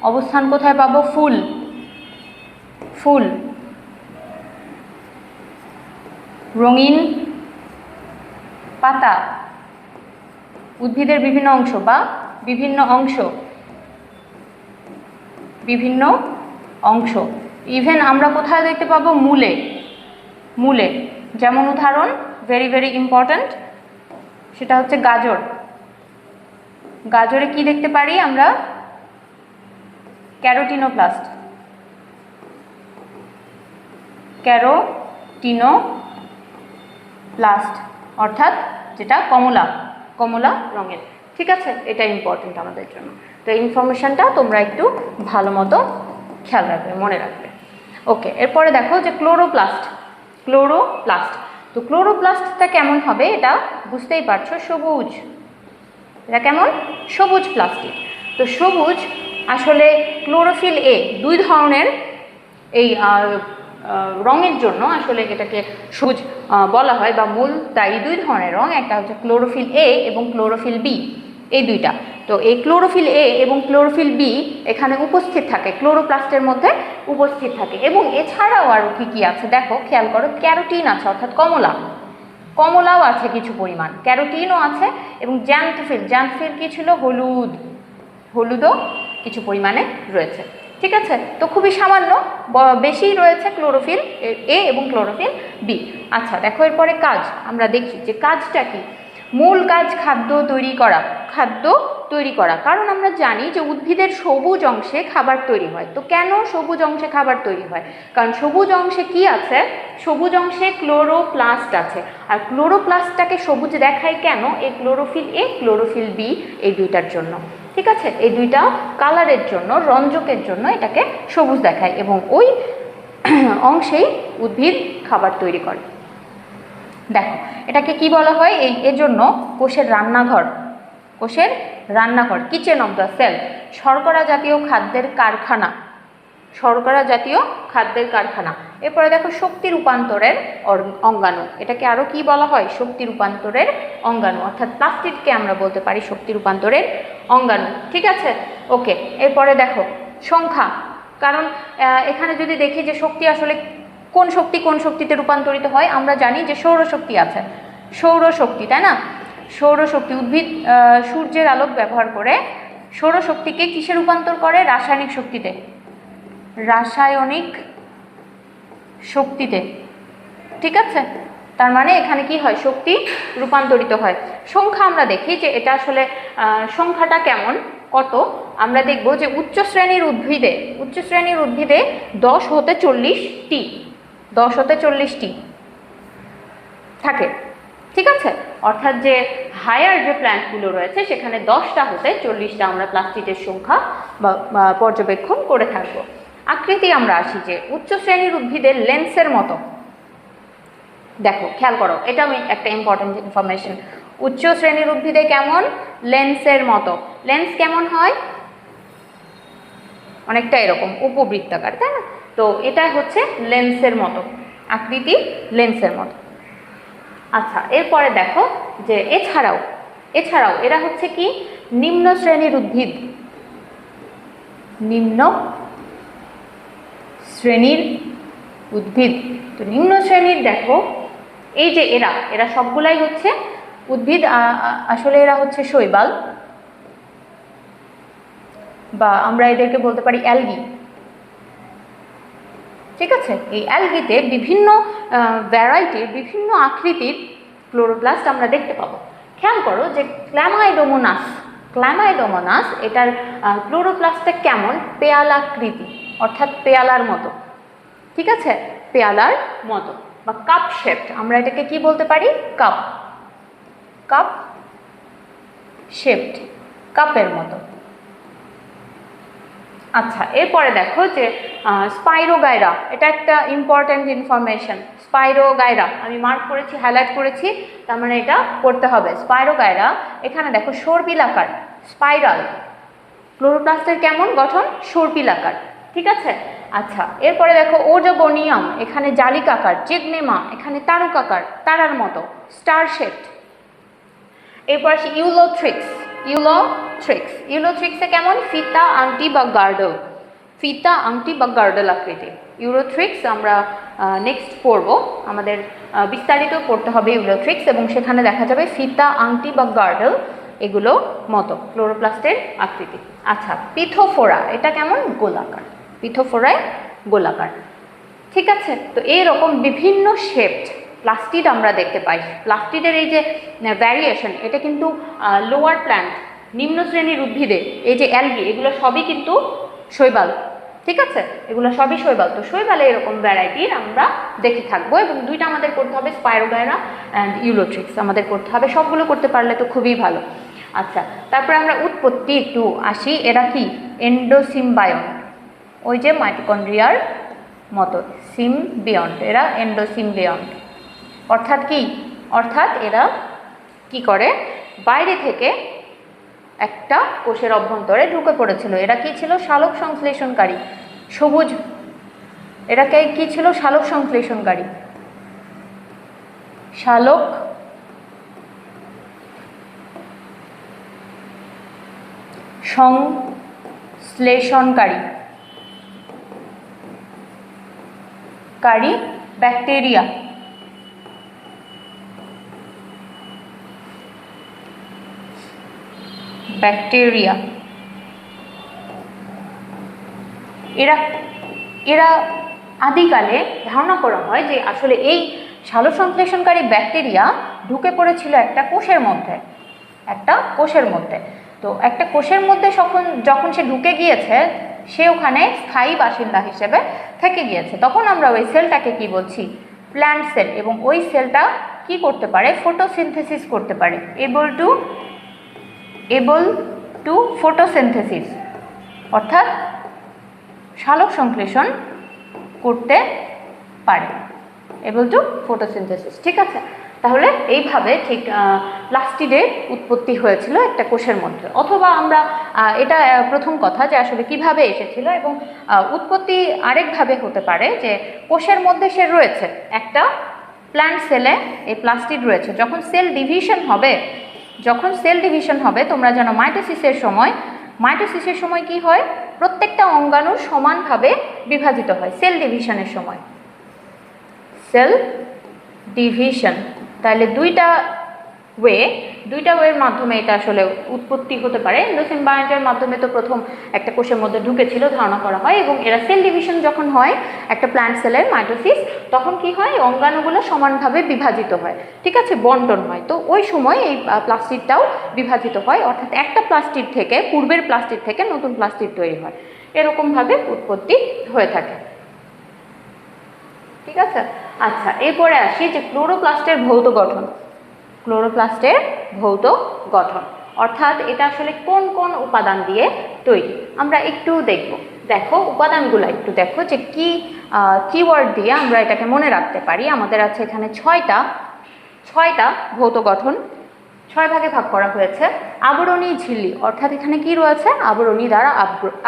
অবস্থান কোথায় পাবো? ফুল, রঙিন পাতা, উদ্ভিদের বিভিন্ন অংশ বা বিভিন্ন অংশ, বিভিন্ন অংশ। ইভেন আমরা কোথায় দেখতে পাবো? মূলে, মূলে। যেমন উদাহরণ, ভেরি ভেরি ইম্পর্ট্যান্ট, সেটা হচ্ছে গাজর। গাজরে কি দেখতে পারি আমরা? ক্যারোটিনোপ্লাস্ট, ক্যারোটিনোপ্লাস্ট অর্থাৎ যেটা কমলা, কমলা রঙের। ঠিক আছে, এটা ইম্পর্টেন্ট আমাদের জন্য। তো এই ইনফরমেশনটা তোমরা একটু ভালো মতো খেয়াল রাখবে, মনে রাখবে। ওকে, এরপরে দেখো যে ক্লোরোপ্লাস্ট, ক্লোরোপ্লাস্ট। তো ক্লোরোপ্লাস্টটা কেমন হবে এটা বুঝতেই পারছো, সবুজ। এটা কেমন? সবুজ প্লাস্টিক। তো সবুজ আসলে ক্লোরোফিল এ, দুই ধরনের এই রঙের জন্য আসলে এটাকে সবুজ বলা হয়, বা মূল তাই দুই ধরনের রং, একটা হচ্ছে ক্লোরোফিল এ এবং ক্লোরোফিল বি, এই দুইটা। তো এই ক্লোরোফিল এ এবং ক্লোরোফিল বি এখানে উপস্থিত থাকে, ক্লোরোপ্লাস্টের মধ্যে উপস্থিত থাকে। এবং এছাড়াও আরও কী কী আছে দেখো, খেয়াল করো, ক্যারোটিন আছে অর্থাৎ কমলা, কমলাও আছে কিছু পরিমাণ, ক্যারোটিনও আছে, এবং জ্যান্থোফিল, জ্যান্থোফিল কী ছিল? হলুদ, হলুদও কিছু পরিমাণে রয়েছে। ঠিক আছে, তো খুবই সামান্য, বেশি রয়েছে ক্লোরোফিল এ এবং ক্লোরোফিল বি। আচ্ছা দেখো, এরপরে কাজ আমরা দেখি যে কাজটা কি। মূল কাজ খাদ্য তৈরি করা, খাদ্য তৈরি করা। কারণ আমরা জানি যে উদ্ভিদের সবুজ অংশে খাবার তৈরি হয়। তো কেন সবুজ অংশে খাবার তৈরি হয়? কারণ সবুজ অংশে কি আছে? সবুজ অংশে ক্লোরোপ্লাস্ট আছে। আর ক্লোরোপ্লাস্টটাকে সবুজ দেখায় কেন? এই ক্লোরোফিল এ, ক্লোরোফিল বি, এই দুইটার জন্য। ঠিক আছে, এই দুইটা কালারের জন্য, রঞ্জকের জন্য এটাকে সবুজ দেখায়, এবং ওই অংশেই উদ্ভিদ খাবার তৈরি করে। দেখো, এটাকে কি বলা হয়? এর জন্য কোষের রান্নাঘর, কোষের রান্নাঘর, কিচেন অফ দ্য সেল, শর্করা জাতীয় খাদ্যের কারখানা, শর্করা জাতীয় খাদ্যের কারখানা। এরপরে দেখো, শক্তি রূপান্তরের অঙ্গাণু, এটাকে আরও কি বলা হয়? শক্তি রূপান্তরের অঙ্গাণু, অর্থাৎ প্লাস্টিককে আমরা বলতে পারি শক্তি রূপান্তরের অঙ্গাণু। ঠিক আছে, ওকে। এরপরে দেখো সংখ্যা, কারণ এখানে যদি দেখি যে শক্তি আসলে কোন শক্তি কোন শক্তিতে রূপান্তরিত হয়, আমরা জানি যে সৌরশক্তি আছে, সৌরশক্তি, তাই না? সৌরশক্তি, উদ্ভিদ সূর্যের আলোক ব্যবহার করে সৌরশক্তিকে কিসে রূপান্তর করে? রাসায়নিক শক্তিতে, রাসায়নিক শক্তিতে। ঠিক আছে, তার মানে এখানে কি হয়? শক্তি রূপান্তরিত হয়। সংখ্যা আমরা দেখি যে এটা আসলে সংখ্যাটা কেমন, কত। আমরা দেখব যে উচ্চ শ্রেণীর উদ্ভিদে 10 হতে 40টি, 10 হতে 40টি থাকে। ঠিক আছে, অর্থাৎ যে হায়ার যে প্ল্যান্টগুলো রয়েছে সেখানে 10টা হতে 40টা আমরা প্লাস্টিকের সংখ্যা বা পর্যবেক্ষণ করে থাকব। আকৃতি আমরা আসি যে উচ্চ শ্রেণীর উদ্ভিদের লেন্সের মতো। দেখো, খেয়াল করো, এটা একটা ইম্পর্টেন্ট ইনফরমেশন। উচ্চ শ্রেণীর উদ্ভিদে কেমন? লেন্সের মতো। লেন্স কেমন হয়? অনেকটা এরকম উপবৃত্তাকার, তাই না? তো এটা হচ্ছে লেন্সের মতো, আকৃতি লেন্সের মতো। আচ্ছা, এরপরে দেখো যে এছাড়াও এরা হচ্ছে কি? নিম্ন শ্রেণীর উদ্ভিদ, নিম্ন শ্রেণীর উদ্ভিদ। তো নিম্ন শ্রেণীর দেখো, এই যে এরা সবগুলাই হচ্ছে উদ্ভিদ, আসলে এরা হচ্ছে শৈবাল, বা আমরা এদেরকে বলতে পারি অ্যালগি। ঠিক আছে, এই অ্যালগিতে বিভিন্ন ভ্যারাইটির, বিভিন্ন আকৃতির ক্লোরোপ্লাস্ট আমরা দেখতে পাবো। খেয়াল করো যে ক্ল্যামাইডোমোনাস এটার ক্লোরোপ্লাস্টটা কেমন? পেয়ালাকৃতি, অর্থাৎ পেয়ালার মতো। ঠিক আছে, পেয়ালার মতো বা কাপ শেপড, আমরা এটাকে কি বলতে পারি? কাপ শেপড, কাপের মতো। আচ্ছা, এরপরে দেখো যে স্পাইরোগাইরা, এটা একটা ইম্পর্ট্যান্ট ইনফরমেশন। স্পাইরোগাইরা আমি মার্ক করেছি, হাইলাইট করেছি, তার মানে এটা পড়তে হবে। স্পাইরোগাইরা, এখানে দেখো সর্পিলাকার, স্পাইরাল। ক্লোরোপ্লাস্টের কেমন গঠন? সর্পিলাকার। ঠিক আছে, আচ্ছা, এরপরে দেখো ওজোগোনিয়াম, এখানে জালিকাকার। জিগনেমা, এখানে তারকাকার, তারার মতো, স্টার শেপড। এরপর আসি ইউলোথ্রিক্সে কেমন? ফিতা, আংটি বা গার্ডল। ফিতা, আংটি বা গার্ডেল আকৃতি। ইউরোথ্রিক্স আমরা নেক্সট পড়ব, আমাদের বিস্তারিত পড়তে হবে ইউরোথ্রিক্স, এবং সেখানে দেখা যাবে ফিতা, আংটি বা গার্ডেল এগুলো মতো ক্লোরোপ্লাস্টের আকৃতি। আচ্ছা, পিথোফোরা এটা কেমন? গোলাকার। পিথোফোরায় গোলাকার। ঠিক আছে, তো এইরকম বিভিন্ন শেপড প্লাস্টিড আমরা দেখতে পাই। প্লাস্টিডের এই যে ভ্যারিয়েশন, এটা কিন্তু লোয়ার প্ল্যান্ট, নিম্ন শ্রেণীর উদ্ভিদে এই যে অ্যালগি, এগুলো সবই কিন্তু শৈবাল। ঠিক আছে, এগুলো সবই শৈবাল। তো শৈবালে এরকম ভ্যারাইটির আমরা দেখে থাকবো, এবং দুইটা আমাদের করতে হবে, স্পাইরোগাইরা অ্যান্ড ইউলোট্রিক্স আমাদের করতে হবে। সবগুলো করতে পারলে তো খুবই ভালো। আচ্ছা, তারপরে আমরা উৎপত্তি একটু আসি। এরা কি এন্ডোসিম্বায়ন, ওই যে মাইটোকন্ড্রিয়ার মতো সিমবিয়ন্ট, এরা এন্ডোসিমবিয়ন্ট। অর্থাৎ কি? অর্থাৎ এরা কি করে, বাইরে থেকে একটা কোষের অভ্যন্তরে ঢুকে পড়েছিল। এরা কি ছিল? সালোক সংশ্লেষণকারী। সবুজ, এরা কি ছিল? সালোক সংশ্লেষণকারী, সালোক সংশ্লেষণকারী ব্যাকটেরিয়া। ব্যাকটেরিয়া এরা আদিকালে ধারণা করা হয় যে আসলে এই সালোক সংশ্লেষণকারী ব্যাকটেরিয়া ঢুকে পড়েছিল একটা কোষের মধ্যে, তো একটা কোষের মধ্যে যখন সে ঢুকে গিয়েছে, সে ওখানে স্থায়ী বাসিন্দা হিসেবে থেকে গিয়েছে। তখন আমরা ওই সেলটাকে কি বলছি? Plant sell. এবং ওই সেলটা কি করতে পারে? ফটোসিনথেসিস করতে পারে, এবল টু ফটোসিনথেসিস, অর্থাৎ সালোক সংশ্লেষণ করতে পারে, এবল টু ফটোসিনথেসিস। ঠিক আছে, তাহলে এইভাবে ঠিক প্লাস্টিডের উৎপত্তি হয়েছিল একটা কোষের মধ্যে। অথবা আমরা এটা প্রথম কথা যে আসলে কিভাবে এসেছিল, এবং উৎপত্তি আরেকভাবে হতে পারে যে কোষের মধ্যে সে রয়েছে, একটা প্ল্যান্ট সেলে এই প্লাস্টিড রয়েছে। যখন সেল ডিভিশন হবে, তোমরা জানো মাইটোসিসের সময় কি হয়? প্রত্যেকটা অঙ্গাণু সমানভাবে বিভাজিত হয় সেল ডিভিশনের সময়। সেল ডিভিশন, তাহলে দুইটা ওয়ের মাধ্যমে এটা আসলে উৎপত্তি হতে পারে। এন্ডোসিম্বায়ন্টের মাধ্যমে তো প্রথম একটা কোষের মধ্যে ঢুকেছিল ধারণা করা হয়, এবং এরা সেল ডিভিশন যখন হয় একটা প্ল্যান্ট সেলের মাইটোসিস, তখন কি হয়? অঙ্গাণুগুলো সমানভাবে বিভাজিত হয়। ঠিক আছে, বন্টন হয়। তো ওই সময় এই প্লাস্টিডটাও বিভাজিত হয়, অর্থাৎ একটা প্লাস্টিড থেকে, পূর্বের প্লাস্টিড থেকে নতুন প্লাস্টিড তৈরি হয়। এরকমভাবে উৎপত্তি হয়ে থাকে। ঠিক আছে, আচ্ছা, এরপরে আসি যে ক্লোরোপ্লাস্টের ভৌত গঠন, অর্থাৎ এটা আসলে কোন কোন উপাদান দিয়ে তৈরি আমরা একটু দেখো উপাদানগুলো একটু দেখো যে কি কিওয়ার্ড দিয়ে আমরা এটাকে মনে রাখতে পারি। আমাদের আছে এখানে ছয়টা ভৌত গঠন, 6 ভাগে ভাগ করা হয়েছে। আবরণী ঝিল্লি, অর্থাৎ এখানে কি রয়েছে? আবরণী দ্বারা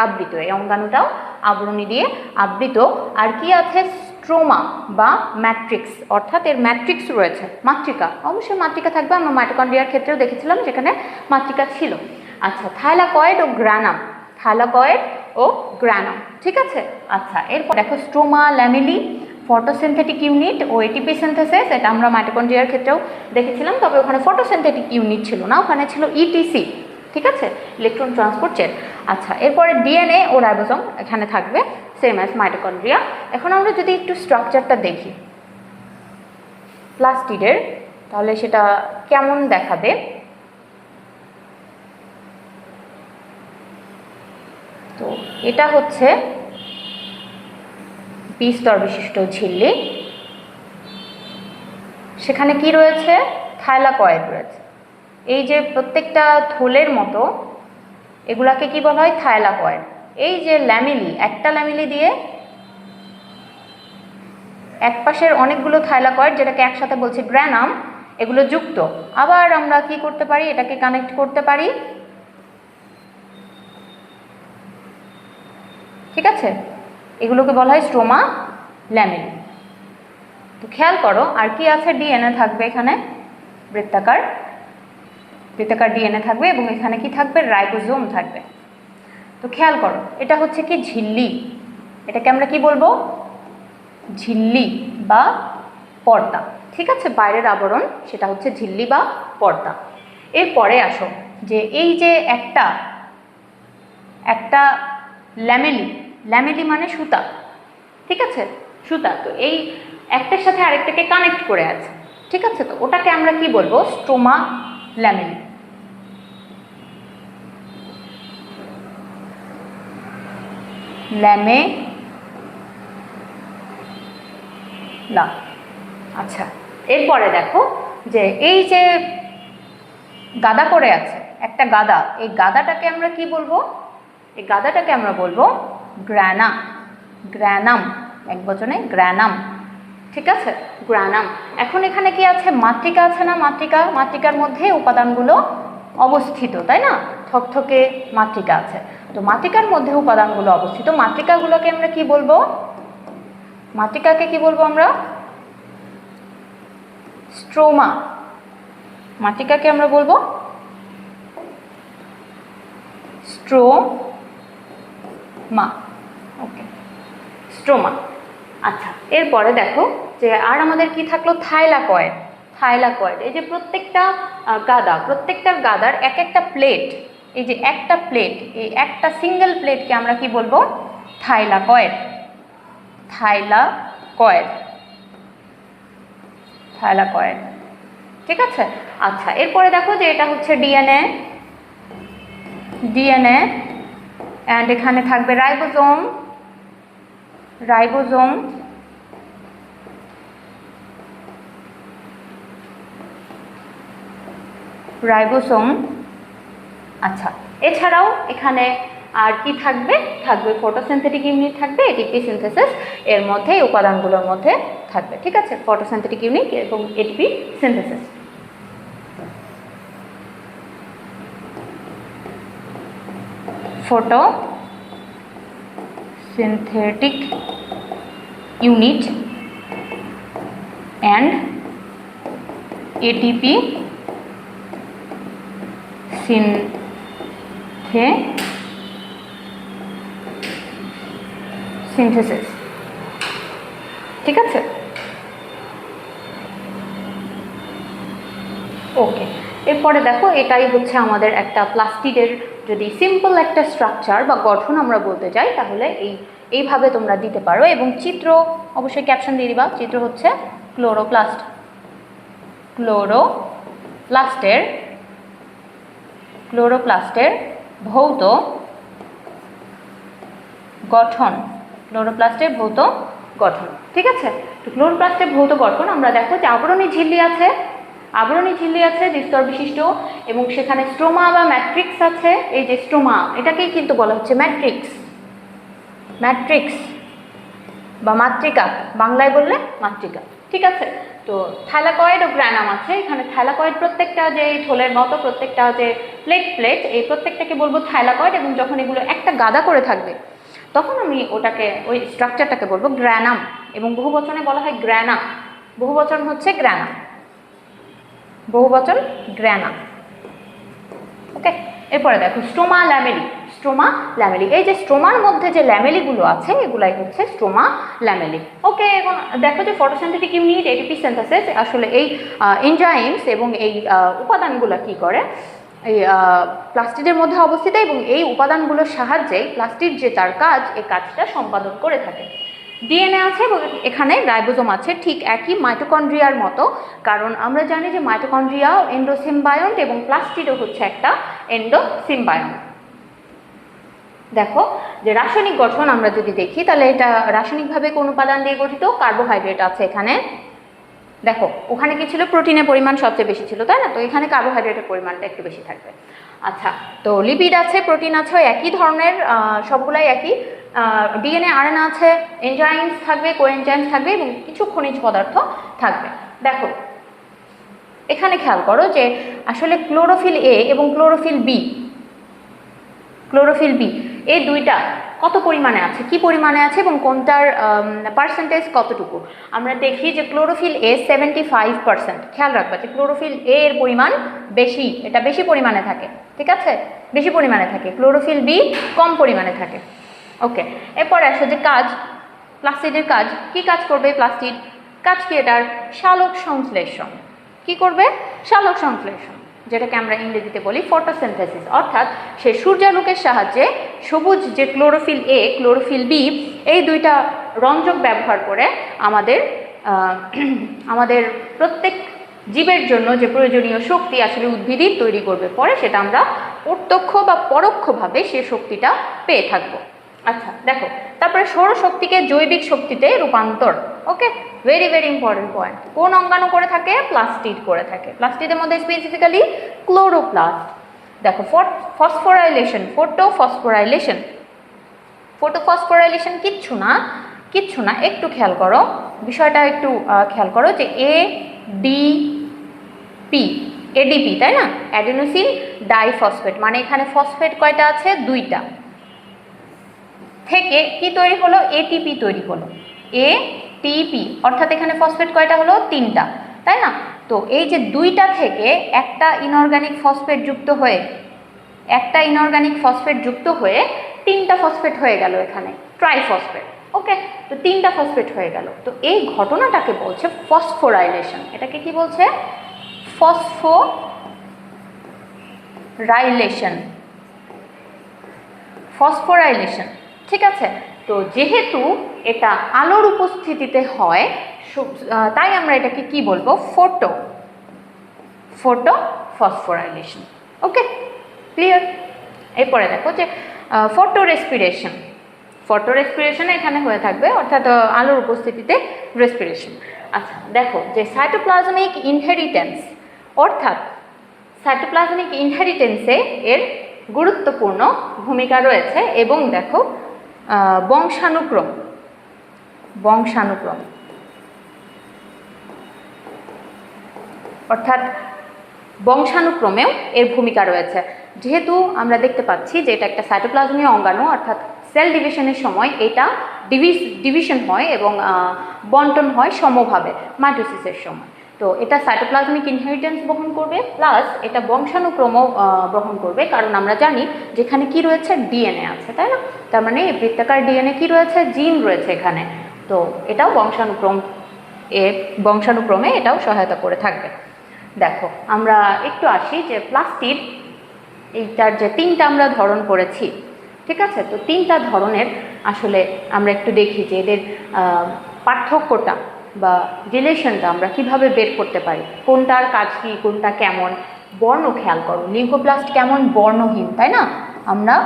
আবৃত, এই অঙ্গাণুটাও আবরণী দিয়ে আবৃত। আর কি আছে? স্ট্রোমা বা ম্যাট্রিক্স, অর্থাৎ এর ম্যাট্রিক্স রয়েছে, মাতৃকা। অবশ্যই মাতৃকা থাকবে, আমরা মাইটোকন্ড্রিয়ার ক্ষেত্রেও দেখেছিলাম যেখানে মাতৃকা ছিল। আচ্ছা, থাইলাকয়েড ও গ্রানাম। ঠিক আছে, আচ্ছা, এরপর দেখো স্ট্রোমা, ল্যামেলি, ফটোসিনথেটিক ইউনিট ও এটিপি সিনথেসিস, এটা আমরা মাইটোকন্ড্রিয়ার ক্ষেত্রেও দেখেছিলাম, তবে ওখানে ফটোসিনথেটিক ইউনিট ছিল না, ওখানে ছিল ইটিসি। ঠিক আছে, ইলেকট্রন ট্রান্সপোর্ট চেন। আচ্ছা, এরপরে ডিএনএ ও রাইবোসোম এখানে থাকবে, সেম অ্যাজ মাইটোকন্ড্রিয়া। এখন আমরা যদি একটু স্ট্রাকচারটা দেখি প্লাস্টিডের, তাহলে সেটা কেমন দেখাবে। তো এটা হচ্ছে বিস্তর বিশিষ্ট ঝিল্লি, সেখানে কি রয়েছে? থাইলাকয়েড রয়েছে। এই যে প্রত্যেকটা থলের মতো, এগুলাকে কি বলা হয়? থাইলাকয়েড। এই যে ল্যামেলি, একটা ল্যামেলি দিয়ে এক পাশের অনেকগুলো থাইলাকয়েড, যেটাকে একসাথে বলছি গ্রানাম, এগুলো যুক্ত। আবার আমরা কি করতে পারি? এটাকে কানেক্ট করতে পারি। ঠিক আছে, এগুলোকে বলা হয় স্ট্রোমা, ল্যামেলি। তো খেয়াল করো, আর কি আছে? ডিএনএ থাকবে এখানে, বৃত্তাকার ডিএনএ থাকবে, এবং এখানে কি থাকবে? রাইবোসোম থাকবে। তো তো খেয়াল করো, এটা হচ্ছে কি ঝিল্লি, এটাকে আমরা কি বলবো? ঝিল্লি বা পর্দা। ঠিক আছে, বাইরের আবরণ সেটা হচ্ছে ঝিল্লি বা পর্দা। এরপরে আসো যে এই যে একটা একটা ল্যামেলি, ল্যামেলি মানে সুতা, ঠিক আছে, সুতা। তো এই একটার সাথে আরেকটাকে কানেক্ট করে আছে, ঠিক আছে, তো ওটাকে আমরা কি বলবো? Stroma lamellae. ল্যামেলা। আচ্ছা, এরপরে দেখো যে এই যে গাদা করে আছে একটা গাদা, এই গাদাটাকে আমরা কি বলবো? এই গাদাটাকে আমরা বলবো গ্রানা, গ্রানাম, এক বচনে গ্রানাম, ঠিক আছে, গ্রানাম। এখন এখানে কি আছে? মাতৃকা আছে না? মাতৃকা, মাতৃকার মধ্যে উপাদানগুলো অবস্থিত, তাই না? থকথকে মাতৃকা আছে, তো মাতৃকার মধ্যে উপাদানগুলো অবস্থিত। মাতৃকাগুলোকে আমরা কি বলবো? মাতৃকাকে কি বলবো আমরা? স্ট্রোমা। মাতৃকাকে আমরা বলবো স্ট্রোমা। ওকে, স্ট্রোমা। আচ্ছা, এরপরে দেখো যে আর আমাদের কি থাকলো? থাইলাকয়েড। থাইলাকয়েড, এই যে প্রত্যেকটা গাদা, প্রত্যেকটার গাদার এক একটা প্লেট, এই যে একটা প্লেট, এই একটা সিঙ্গেল প্লেটকে আমরা কি বলবো? থাইলাকয়েড। থাইলাকয়েড, থাইলাকয়েড, ঠিক আছে। আচ্ছা, এরপরে দেখো যে এটা হচ্ছে ডিএনএ, ডিএনএ, অ্যান্ড এখানে থাকবে রাইবোজোম, রাইবোজোম, রাইবোসোম। আচ্ছা, এছাড়াও এখানে আর কি থাকবে? থাকবে ফটোসিনথেটিক ইউনিট থাকবে, এটিপি সিনথেসিস এর মধ্যে, এই উপাদানগুলোর মধ্যে থাকবে, ঠিক আছে, ফটোসিনথেটিক ইউনিট এবং ATP synthesis. photosynthetic unit and ATP synthesis, ঠিক আছে। ওকে, এরপরে দেখো এটাই হচ্ছে আমাদের একটা প্লাস্টিডের যদি সিম্পল একটা স্ট্রাকচার বা গঠন আমরা বলতে যাই, তাহলে এইভাবে তোমরা দিতে পারো। এবং চিত্র অবশ্যই ক্যাপশন দিয়ে দিবা। চিত্র হচ্ছে ক্লোরোপ্লাস্ট, ক্লোরোপ্লাস্টের ভৌত গঠন, ক্লোরোপ্লাস্টের ভৌত গঠন, ঠিক আছে। তো ক্লোরোপ্লাস্টের ভৌত গঠন আমরা দেখো যে আবরণী ঝিল্লি আছে, আবরণী ঝিল্লি আছে দ্বিস্তর বিশিষ্ট, এবং সেখানে স্ট্রোমা বা ম্যাট্রিক্স আছে। এই যে স্ট্রোমা, এটাকেই কিন্তু বলা হচ্ছে ম্যাট্রিক্স, ম্যাট্রিক্স বা মাতৃকা, বাংলায় বললে মাতৃকা, ঠিক আছে। তো থাইলাকয়েড ও গ্রানাম আছে এখানে। থাইলাকয়েড প্রত্যেকটা যে থলের মতো প্রত্যেকটা যে প্লেট, এই প্রত্যেকটাকে বলবো থাইলাকয়েড, এবং যখন এগুলো একটা গাদা করে থাকবে তখন আমি ওটাকে, ওই স্ট্রাকচারটাকে বলবো গ্রানাম, এবং বহুবচনে বলা হয় গ্রানা, বহুবচন হচ্ছে গ্রানা, বহুবচন গ্রানা। ওকে, এরপরে দেখো স্ট্রোমা ল্যামেলি, স্ট্রোমা ল্যামেলি, এই যে স্ট্রোমার মধ্যে যে ল্যামেলিগুলো আছে এগুলাই হচ্ছে স্ট্রোমা ল্যামেলি। ওকে, এখন দেখো যে ফটোসিনথেটিক ইউনিট, এটিপি সিনথেসিস, আসলে এই এনজাইমস এবং এই উপাদানগুলো কি করে? এই প্লাস্টিডের মধ্যে অবস্থিত, এবং এই উপাদানগুলোর সাহায্যেই প্লাস্টিড যে তার কাজ, এই কাজটা সম্পাদন করে থাকে। ডিএনএ আছে এবং এখানে রাইবোজোম আছে, ঠিক একই মাইটোকন্ড্রিয়ার মতো, কারণ আমরা জানি যে মাইটোকন্ড্রিয়া এন্ডোসিম্বায়ন্ট এবং প্লাস্টিডও হচ্ছে একটা এন্ডোসিম্বায়ন্ট। দেখো যে রাসায়নিক গঠন আমরা যদি দেখি, তাহলে এটা রাসায়নিকভাবে কোন উপাদান দিয়ে গঠিত? কার্বোহাইড্রেট আছে এখানে। দেখো ওখানে কি ছিল? প্রোটিনের পরিমাণ সবচেয়ে বেশি ছিল, তাই না? তো এখানে কার্বোহাইড্রেটের পরিমাণটা একটু বেশি থাকবে। আচ্ছা, তো লিপিড আছে, প্রোটিন আছে, একই ধরনের, সবগুলাই একই। ডিএনএ, আরএনএ আছে, এনজাইমস থাকবে, কোএনজাইমস থাকবে, এবং কিছু খনিজ পদার্থ থাকবে। দেখো এখানে খেয়াল করো যে আসলে ক্লোরোফিল এ এবং ক্লোরোফিল বি, ক্লোরোফিল বি এই দুইটা কত পরিমাণে আছে, কি পরিমাণে আছে, এবং কোনটার পার্সেন্টেজ কতটুকু? আমরা দেখি যে ক্লোরোফিল এ 75%। খেয়াল রাখবা যে ক্লোরোফিল এ এর পরিমাণ বেশি, এটা বেশি পরিমাণে থাকে, ঠিক আছে, বেশি পরিমাণে থাকে, ক্লোরোফিল বি কম পরিমাণে থাকে। ওকে, এরপরে আসে যে কাজ, প্লাস্টিডের কাজ। কি কাজ করবে প্লাস্টিড? কাজ কি এটার? সালোক সংশ্লেষণ। কি করবে? সালোক সংশ্লেষণ, যেটাকে আমরা ইংরেজিতে বলি ফটোসিনথেসিস। অর্থাৎ সে সূর্যালোকের সাহায্যে সবুজ যে ক্লোরোফিল এ, ক্লোরোফিল বি, এই দুইটা রঞ্জক ব্যবহার করে আমাদের প্রত্যেক জীবের জন্য যে প্রয়োজনীয় শক্তি আসলে উদ্ভিদই তৈরি করবে। পরে সেটা আমরা প্রত্যক্ষ বা পরোক্ষভাবে সে শক্তিটা পেয়ে থাকবো। আচ্ছা দেখো, তারপরে সৌরশক্তিকে জৈবিক শক্তিতে রূপান্তর। ওকে, ভেরি ভেরি ইম্পর্টেন্ট পয়েন্ট। কোন অঙ্গাণু করে থাকে? প্লাস্টিড করে থাকে। প্লাস্টিডের মধ্যে স্পেসিফিক্যালি ক্লোরোপ্লাস্ট। দেখো ফসফোরাইলেশন, ফটোফসফোরাইলেশন। ফটোফসফোরাইলেশন কিচ্ছু না, একটু খেয়াল করো বিষয়টা, একটু খেয়াল করো যে এডিপি, তাই না? অ্যাডেনোসিন ডাইফসফেট, মানে এখানে ফসফেট কয়টা আছে? 2টা। থেকে কি তৈরি হলো? এটিপি তৈরি হলো, এটিপি। অর্থাৎ এখানে ফসফেট কয়টা হলো? 3টা, তাই না? তো এই যে 2টা থেকে একটা ইনঅর্গানিক ফসফেট যুক্ত হয়ে 3টা ফসফেট হয়ে গেল এখানে, ট্রাইফসফেট। ওকে, তো 3টা ফসফেট হয়ে গেল। তো এই ঘটনাটাকে বলছে ফসফোরাইলেশন। এটাকে কি বলছে? ফসফোরাইলেশন। ঠিক আছে, তো যেহেতু এটা আলোর উপস্থিতিতে হয়, তাই আমরা এটাকে কি বলবো? ফটোফসফোরাইলেশন। ওকে, ক্লিয়ার? এরপরে দেখো যে ফটো রেসপিরেশন এখানে হয়ে থাকবে, অর্থাৎ আলোর উপস্থিতিতে রেসপিরেশন। আচ্ছা দেখো যে সাইটোপ্লাজমিক ইনহেরিটেন্স, অর্থাৎ সাইটোপ্লাজমিক ইনহেরিটেন্সে এর গুরুত্বপূর্ণ ভূমিকা রয়েছে। এবং দেখো বংশানুক্রম অর্থাৎ বংশানুক্রমেও এর ভূমিকা রয়েছে। যেহেতু আমরা দেখতে পাচ্ছি যে এটা একটা সাইটোপ্লাজমীয় অঙ্গাণু, অর্থাৎ সেল ডিভিশনের সময় এটা ডিভিশন হয় এবং বন্টন হয় সমভাবে মাইটোসিসের সময়। তো এটা সাইটোপ্লাজমিক ইনহেরিটেন্স বহন করবে, প্লাস এটা বংশানুক্রমও বহন করবে। কারণ আমরা জানি যেখানে কি রয়েছে? ডিএনএ আছে, তাই না? তার মানে বৃত্তাকার ডিএনএ কি রয়েছে? জিন রয়েছে এখানে। তো এটাও বংশানুক্রমে এটাও সহায়তা করে থাকবে। দেখো আমরা একটু আসি যে প্লাস্টিড, এইটার যে 3টা আমরা ধরন করেছি, ঠিক আছে? তো 3টা ধরনের আসলে আমরা একটু দেখি যে এদের পার্থক্যটা বা রিলেশনটা আমরা কিভাবে বের করতে পারি, কোনটার কাজ কি, কোনটা কেমন। বর্ণ খেয়াল করো, লিউকোপ্লাস্ট কেমন? বর্ণহীন, তাই না? আমরা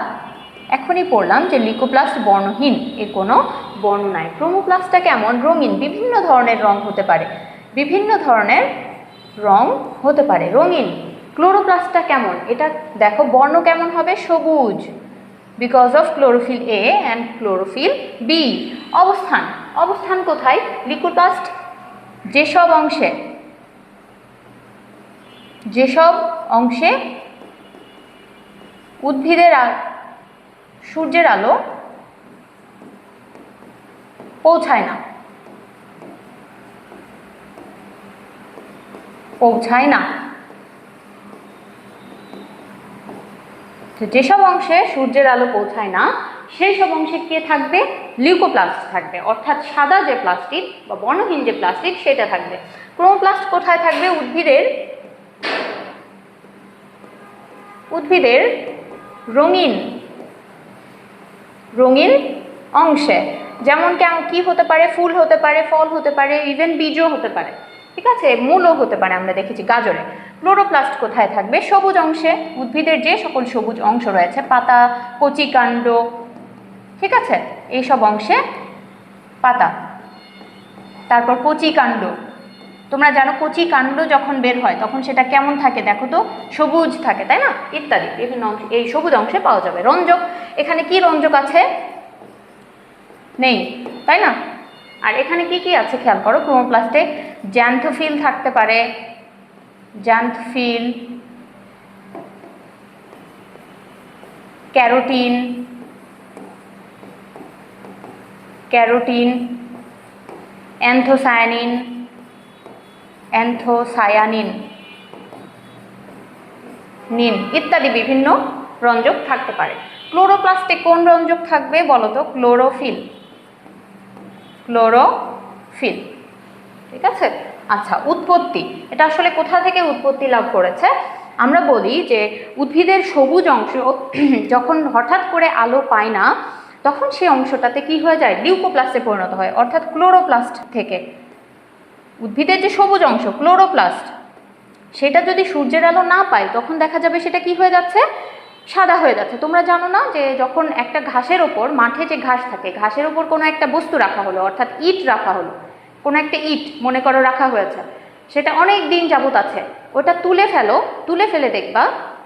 এখনই পড়লাম যে লিউকোপ্লাস্ট বর্ণহীন, এর কোনো বর্ণ নাই। ক্রোমোপ্লাস্টটা কেমন? রঙিন, বিভিন্ন ধরনের রং হতে পারে, রঙিন। ক্লোরোপ্লাস্টটা কেমন? এটা দেখো বর্ণ কেমন হবে? সবুজ, because of chlorophyll A and chlorophyll B. অবস্থান কোথায়? লিউকোপ্লাস্ট যেসব অংশে উদ্ভিদের সূর্যের আলো পৌঁছায় না, যেসব অংশে সূর্যের আলো পৌঁছায় না সেই সব অংশে কে থাকবে? লিউকোপ্লাস্ট থাকবে, অর্থাৎ সাদা যে প্লাস্টিড বা বর্ণহীন যে প্লাস্টিড সেটা থাকবে। ক্রোমোপ্লাস্ট কোথায় থাকবে? উদ্ভিদের রঙিন অংশে। যেমন কি হতে পারে? ফুল হতে পারে, ফল হতে পারে, ইভেন বীজও হতে পারে, ঠিক আছে? মূলও হতে পারে, আমরা দেখেছি গাজরে। ক্লোরোপ্লাস্ট কোথায় থাকবে? সবুজ অংশে। উদ্ভিদের যে সকল সবুজ অংশ রয়েছে, পাতা, কচি কাণ্ড, ঠিক আছে? এইসব অংশে পাতা, তারপর কচি কাণ্ড। তোমরা জানো কচি কাণ্ড যখন বের হয় তখন সেটা কেমন থাকে? দেখো তো, সবুজ থাকে, তাই না? ইত্যাদি বিভিন্ন অংশ এই সবুজ অংশে পাওয়া যাবে। রঞ্জক, এখানে কি রঞ্জক আছে? নেই, তাই না? আর এখানে কি কি আছে খেয়াল করো। ক্রোমোপ্লাস্টে জ্যান্থোফিল থাকতে পারে, ক্যারোটিন, অ্যান্থোসায়ানিন ইত্যাদি বিভিন্ন রঞ্জক থাকতে পারে। ক্লোরোপ্লাস্টে কোন রঞ্জক থাকবে বলো তো? ক্লোরোফিল। ক্লোরোফিল, ঠিক আছে। আচ্ছা, উৎপত্তি, এটা আসলে কোথা থেকে উৎপত্তি লাভ করেছে? আমরা বলি যে উদ্ভিদের সবুজ অংশ যখন হঠাৎ করে আলো পায় না, তখন সেই অংশটাতে কি হয়ে যায়? লিউকোপ্লাস্টে পরিণত হয়, অর্থাৎ ক্লোরোপ্লাস্ট থেকে। উদ্ভিদের যে সবুজ অংশ ক্লোরোপ্লাস্ট, সেটা যদি সূর্যের আলো না পায় তখন দেখা যাবে সেটা কি হয়ে যাচ্ছে? সাদা হয়ে যাচ্ছে। তোমরা জানো না যে যখন একটা ঘাসের ওপর, মাঠে যে ঘাস থাকে, ঘাসের ওপর কোনো একটা বস্তু রাখা হলো, অর্থাৎ ইট রাখা হলো, কোনো একটা ইট মনে করো রাখা হয়েছে, সেটা অনেক দিন যাবত আছে, ওটা তুলে ফেলো, তুলে ফেলে দেখবা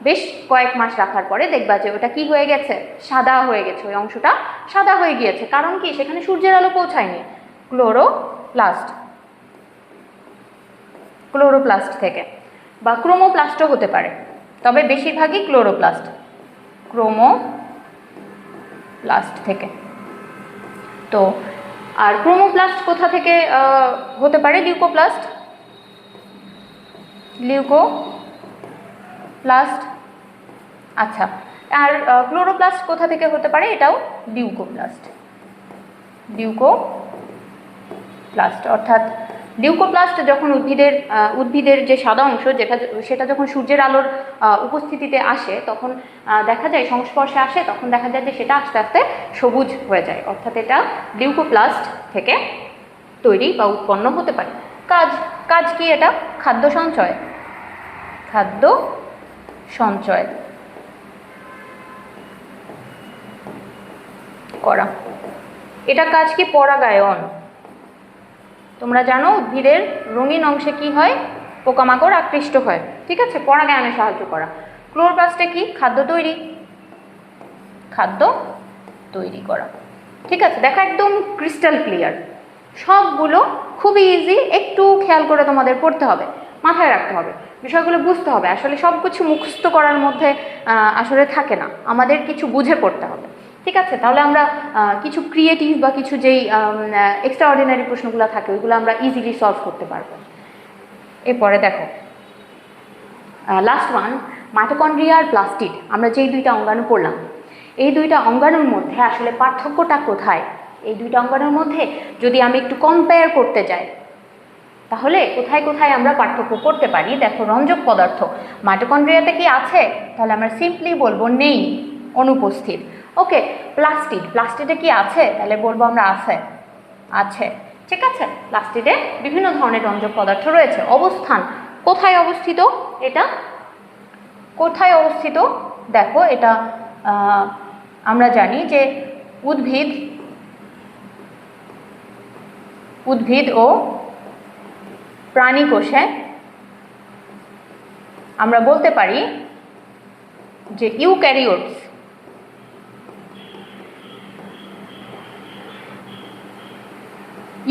বেশ কয়েক মাস রাখার পরে দেখবা যে ওটা কি হয়ে গেছে? সাদা হয়ে গেছে, ওই অংশটা সাদা হয়ে গিয়েছে। কারণ কি? সেখানে সূর্যের আলো পৌঁছায়নি। ক্লোরোপ্লাস্ট, ক্লোরোপ্লাস্ট থেকে। বা ক্রোমোপ্লাস্টও হতে পারে, তবে বেশিরভাগই ক্লোরোপ্লাস্ট, ক্রোমোপ্লাস্ট থেকে। তো আর ক্রোমোপ্লাস্ট কোথা থেকে হতে পারে? Leucoplast, leucoplast. আচ্ছা, আর ক্লোরোপ্লাস্ট কোথা থেকে হতে পারে? এটাও লিউকোপ্লাস্ট, লিউকোপ্লাস্ট। অর্থাৎ লিউকোপ্লাস্ট যখন উদ্ভিদের যে সাদা অংশ সেটা যখন সূর্যের আলোর উপস্থিতিতে আসে, তখন দেখা যায়, সংস্পর্শে আসে, তখন দেখা যায় যে সেটা আস্তে আস্তে সবুজ হয়ে যায়। অর্থাৎ এটা লিউকোপ্লাস্ট থেকে তৈরি বা উৎপন্ন হতে পারে। কাজ কি? এটা খাদ্য সঞ্চয়, খাদ্য সঞ্চয় করা। এটা কাজ কি? পরাগায়ন। তোমরা জানো উদ্ভিদের রঙিন অংশে কি হয়? পোকামাকড় আকৃষ্ট হয়, ঠিক আছে, পরাগায়নে সাহায্য করা। ক্লোরোপ্লাস্টে কি? খাদ্য তৈরি, খাদ্য তৈরি করা, ঠিক আছে। দেখো একদম ক্রিস্টাল ক্লিয়ার, সবগুলো খুবই ইজি। একটু খেয়াল করে তোমাদের পড়তে হবে, মাথায় রাখতে হবে, বিষয়গুলো বুঝতে হবে। আসলে সব কিছু মুখস্থ করার মধ্যে আসলে থাকে না, আমাদের কিছু বুঝে পড়তে হবে, ঠিক আছে। তাহলে আমরা কিছু ক্রিয়েটিভ বা কিছু যেই এক্সট্রা অর্ডিনারি প্রশ্নগুলো থাকে ওইগুলো আমরা ইজিলি সলভ করতে পারবো। এরপরে দেখো লাস্ট ওয়ান, মাইটোকন্ড্রিয়া আর প্লাস্টিড। আমরা যেই দুইটা অঙ্গাণু পড়লাম, এই দুইটা অঙ্গাণুর মধ্যে আসলে পার্থক্যটা কোথায়? এই দুইটা অঙ্গাণুর মধ্যে যদি আমি একটু কম্পেয়ার করতে যাই, তাহলে কোথায় কোথায় আমরা পার্থক্য করতে পারি? দেখো, রঞ্জক পদার্থ মাইটোকন্ড্রিয়াতে কি আছে? তাহলে আমরা সিম্পলি বলবো নেই, অনুপস্থিত। ওকে, প্লাস্টিডে কি আছে? তাহলে বলবো আমরা আছে, ঠিক আছে। প্লাস্টিডে বিভিন্ন ধরনের রঞ্জক পদার্থ রয়েছে। অবস্থান, কোথায় অবস্থিত? এটা কোথায় অবস্থিত? দেখো, এটা আমরা জানি যে উদ্ভিদ ও প্রাণী কোষে আমরা বলতে পারি যে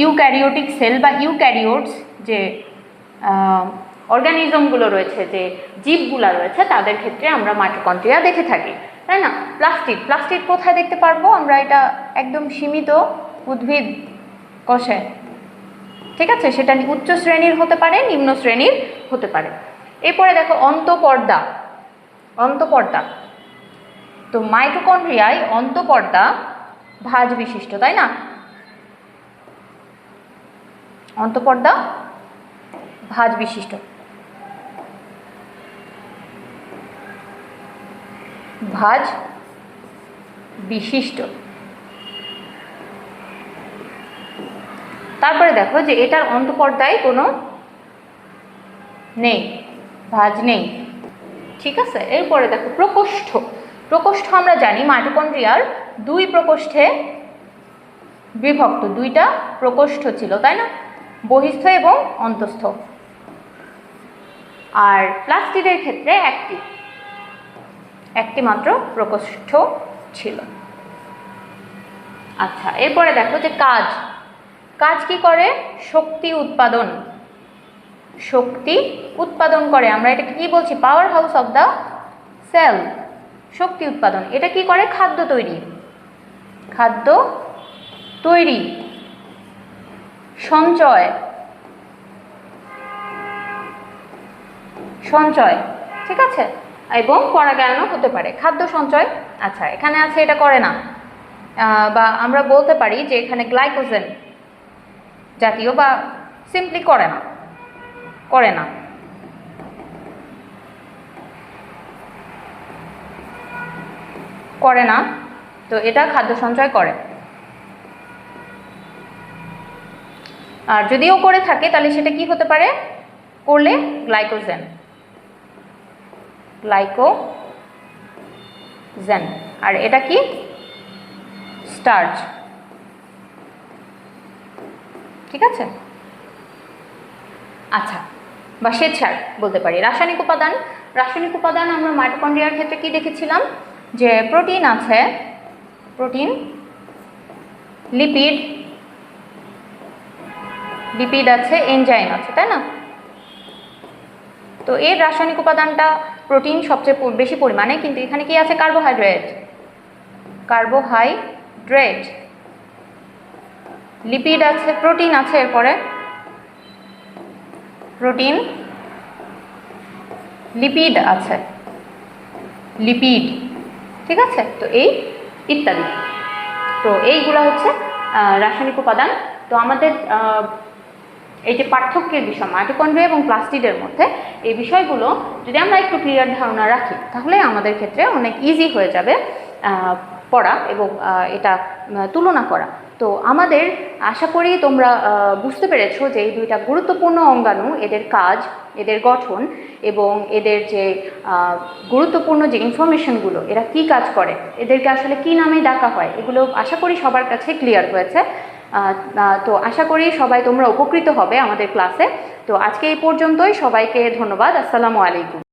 ইউক্যারিওটিক সেল বা ইউক্যারিওটস যে অর্গানিজমগুলো রয়েছে, যে জীবগুলো রয়েছে, তাদের ক্ষেত্রে আমরা মাইটোকন্ড্রিয়া দেখে থাকি, তাই না? প্লাস্টিড কোথায় দেখতে পারবো আমরা? এটা একদম সীমিত উদ্ভিদ কোষে, ঠিক আছে। সেটা উচ্চ শ্রেণীর হতে পারে, নিম্ন শ্রেণীর হতে পারে। এরপরে দেখো অন্তঃপর্দা। তো মাইটোকন্ড্রিয়ায় অন্তঃপর্দা ভাঁজ বিশিষ্ট, তাই না? অন্তঃপর্দা ভাঁজ বিশিষ্ট। তারপরে দেখো যে এটার অন্তঃপর্দায় কোনো নেই, ভাঁজ নেই, ঠিক আছে। এরপরে দেখো প্রকোষ্ঠ আমরা জানি মাইটোকন্ড্রিয়ার দুই প্রকোষ্ঠে বিভক্ত, দুইটা প্রকোষ্ঠ ছিল, তাই না? বহিস্থ এবং অন্তঃস্থ। আর প্লাস্টিডের ক্ষেত্রে একটি মাত্র প্রকোষ্ঠ ছিল। আচ্ছা, এরপরে দেখো যে কাজ কি করে? শক্তি উৎপাদন করে। আমরা এটাকে কি বলছি? Power house of the cell, শক্তি উৎপাদন। এটা কি করে? খাদ্য তৈরি, সঞ্চয়, ঠিক আছে। এবং পরাগায়নও হতে পারে। খাদ্য সঞ্চয়, আচ্ছা এখানে আছে এটা করে না, বা আমরা বলতে পারি যে এখানে গ্লাইকোজেন জাতীয় বা সিম্পলি করে না, করে না। করে না, তো এটা খাদ্য সঞ্চয় করে। আর যদিও করে থাকে তাহলে সেটা কি হতে পারে, করলে গ্লাইকোজেন, গ্লাইকোজেন। আর এটা কি, স্টার্চ। ঠিক আছে, আচ্ছা, বা শ্বেতসার বলতে পারি। রাসায়নিক উপাদান, রাসায়নিক উপাদান আমরা মাইটোকন্ড্রিয়ার ক্ষেত্রে কি দেখেছিলাম, যে প্রোটিন আছে, প্রোটিন, লিপিড, লিপিড আছে, এনজাইম আছে, তাই না? তো এর রাসায়নিক উপাদানটা প্রোটিন সবচেয়ে বেশি পরিমাণে, কিন্তু এখানে কি আছে, কার্বোহাইড্রেট, কার্বোহাইড্রেট, লিপিড আছে, প্রোটিন আছে, এরপরে প্রোটিন, লিপিড আছে, লিপিড। ঠিক আছে, তো এই ইত্যাদি। তো এইগুলো হচ্ছে রাসায়নিক উপাদান। তো আমাদের এই যে পার্থক্যের বিষয় মাইটোকন্ড্রিয়া এবং প্লাস্টিডের মধ্যে, এই বিষয়গুলো যদি আমরা একটু ক্লিয়ার ধারণা রাখি তাহলে আমাদের ক্ষেত্রে অনেক ইজি হয়ে যাবে পড়া এবং এটা তুলনা করা। তো আমাদের আশা করি তোমরা বুঝতে পেরেছো যে এই দুইটা গুরুত্বপূর্ণ অঙ্গাণু, এদের কাজ, এদের গঠন এবং এদের যে গুরুত্বপূর্ণ যে ইনফরমেশনগুলো, এরা কি কাজ করে, এদেরকে আসলে কি নামে ডাকা হয়, এগুলো আশা করি সবার কাছে ক্লিয়ার হয়েছে। তো আশা করি সবাই তোমরা উপকৃত হবে আমাদের ক্লাসে। তো আজকে এই পর্যন্তই, সবাইকে ধন্যবাদ। আসসালামু আলাইকুম।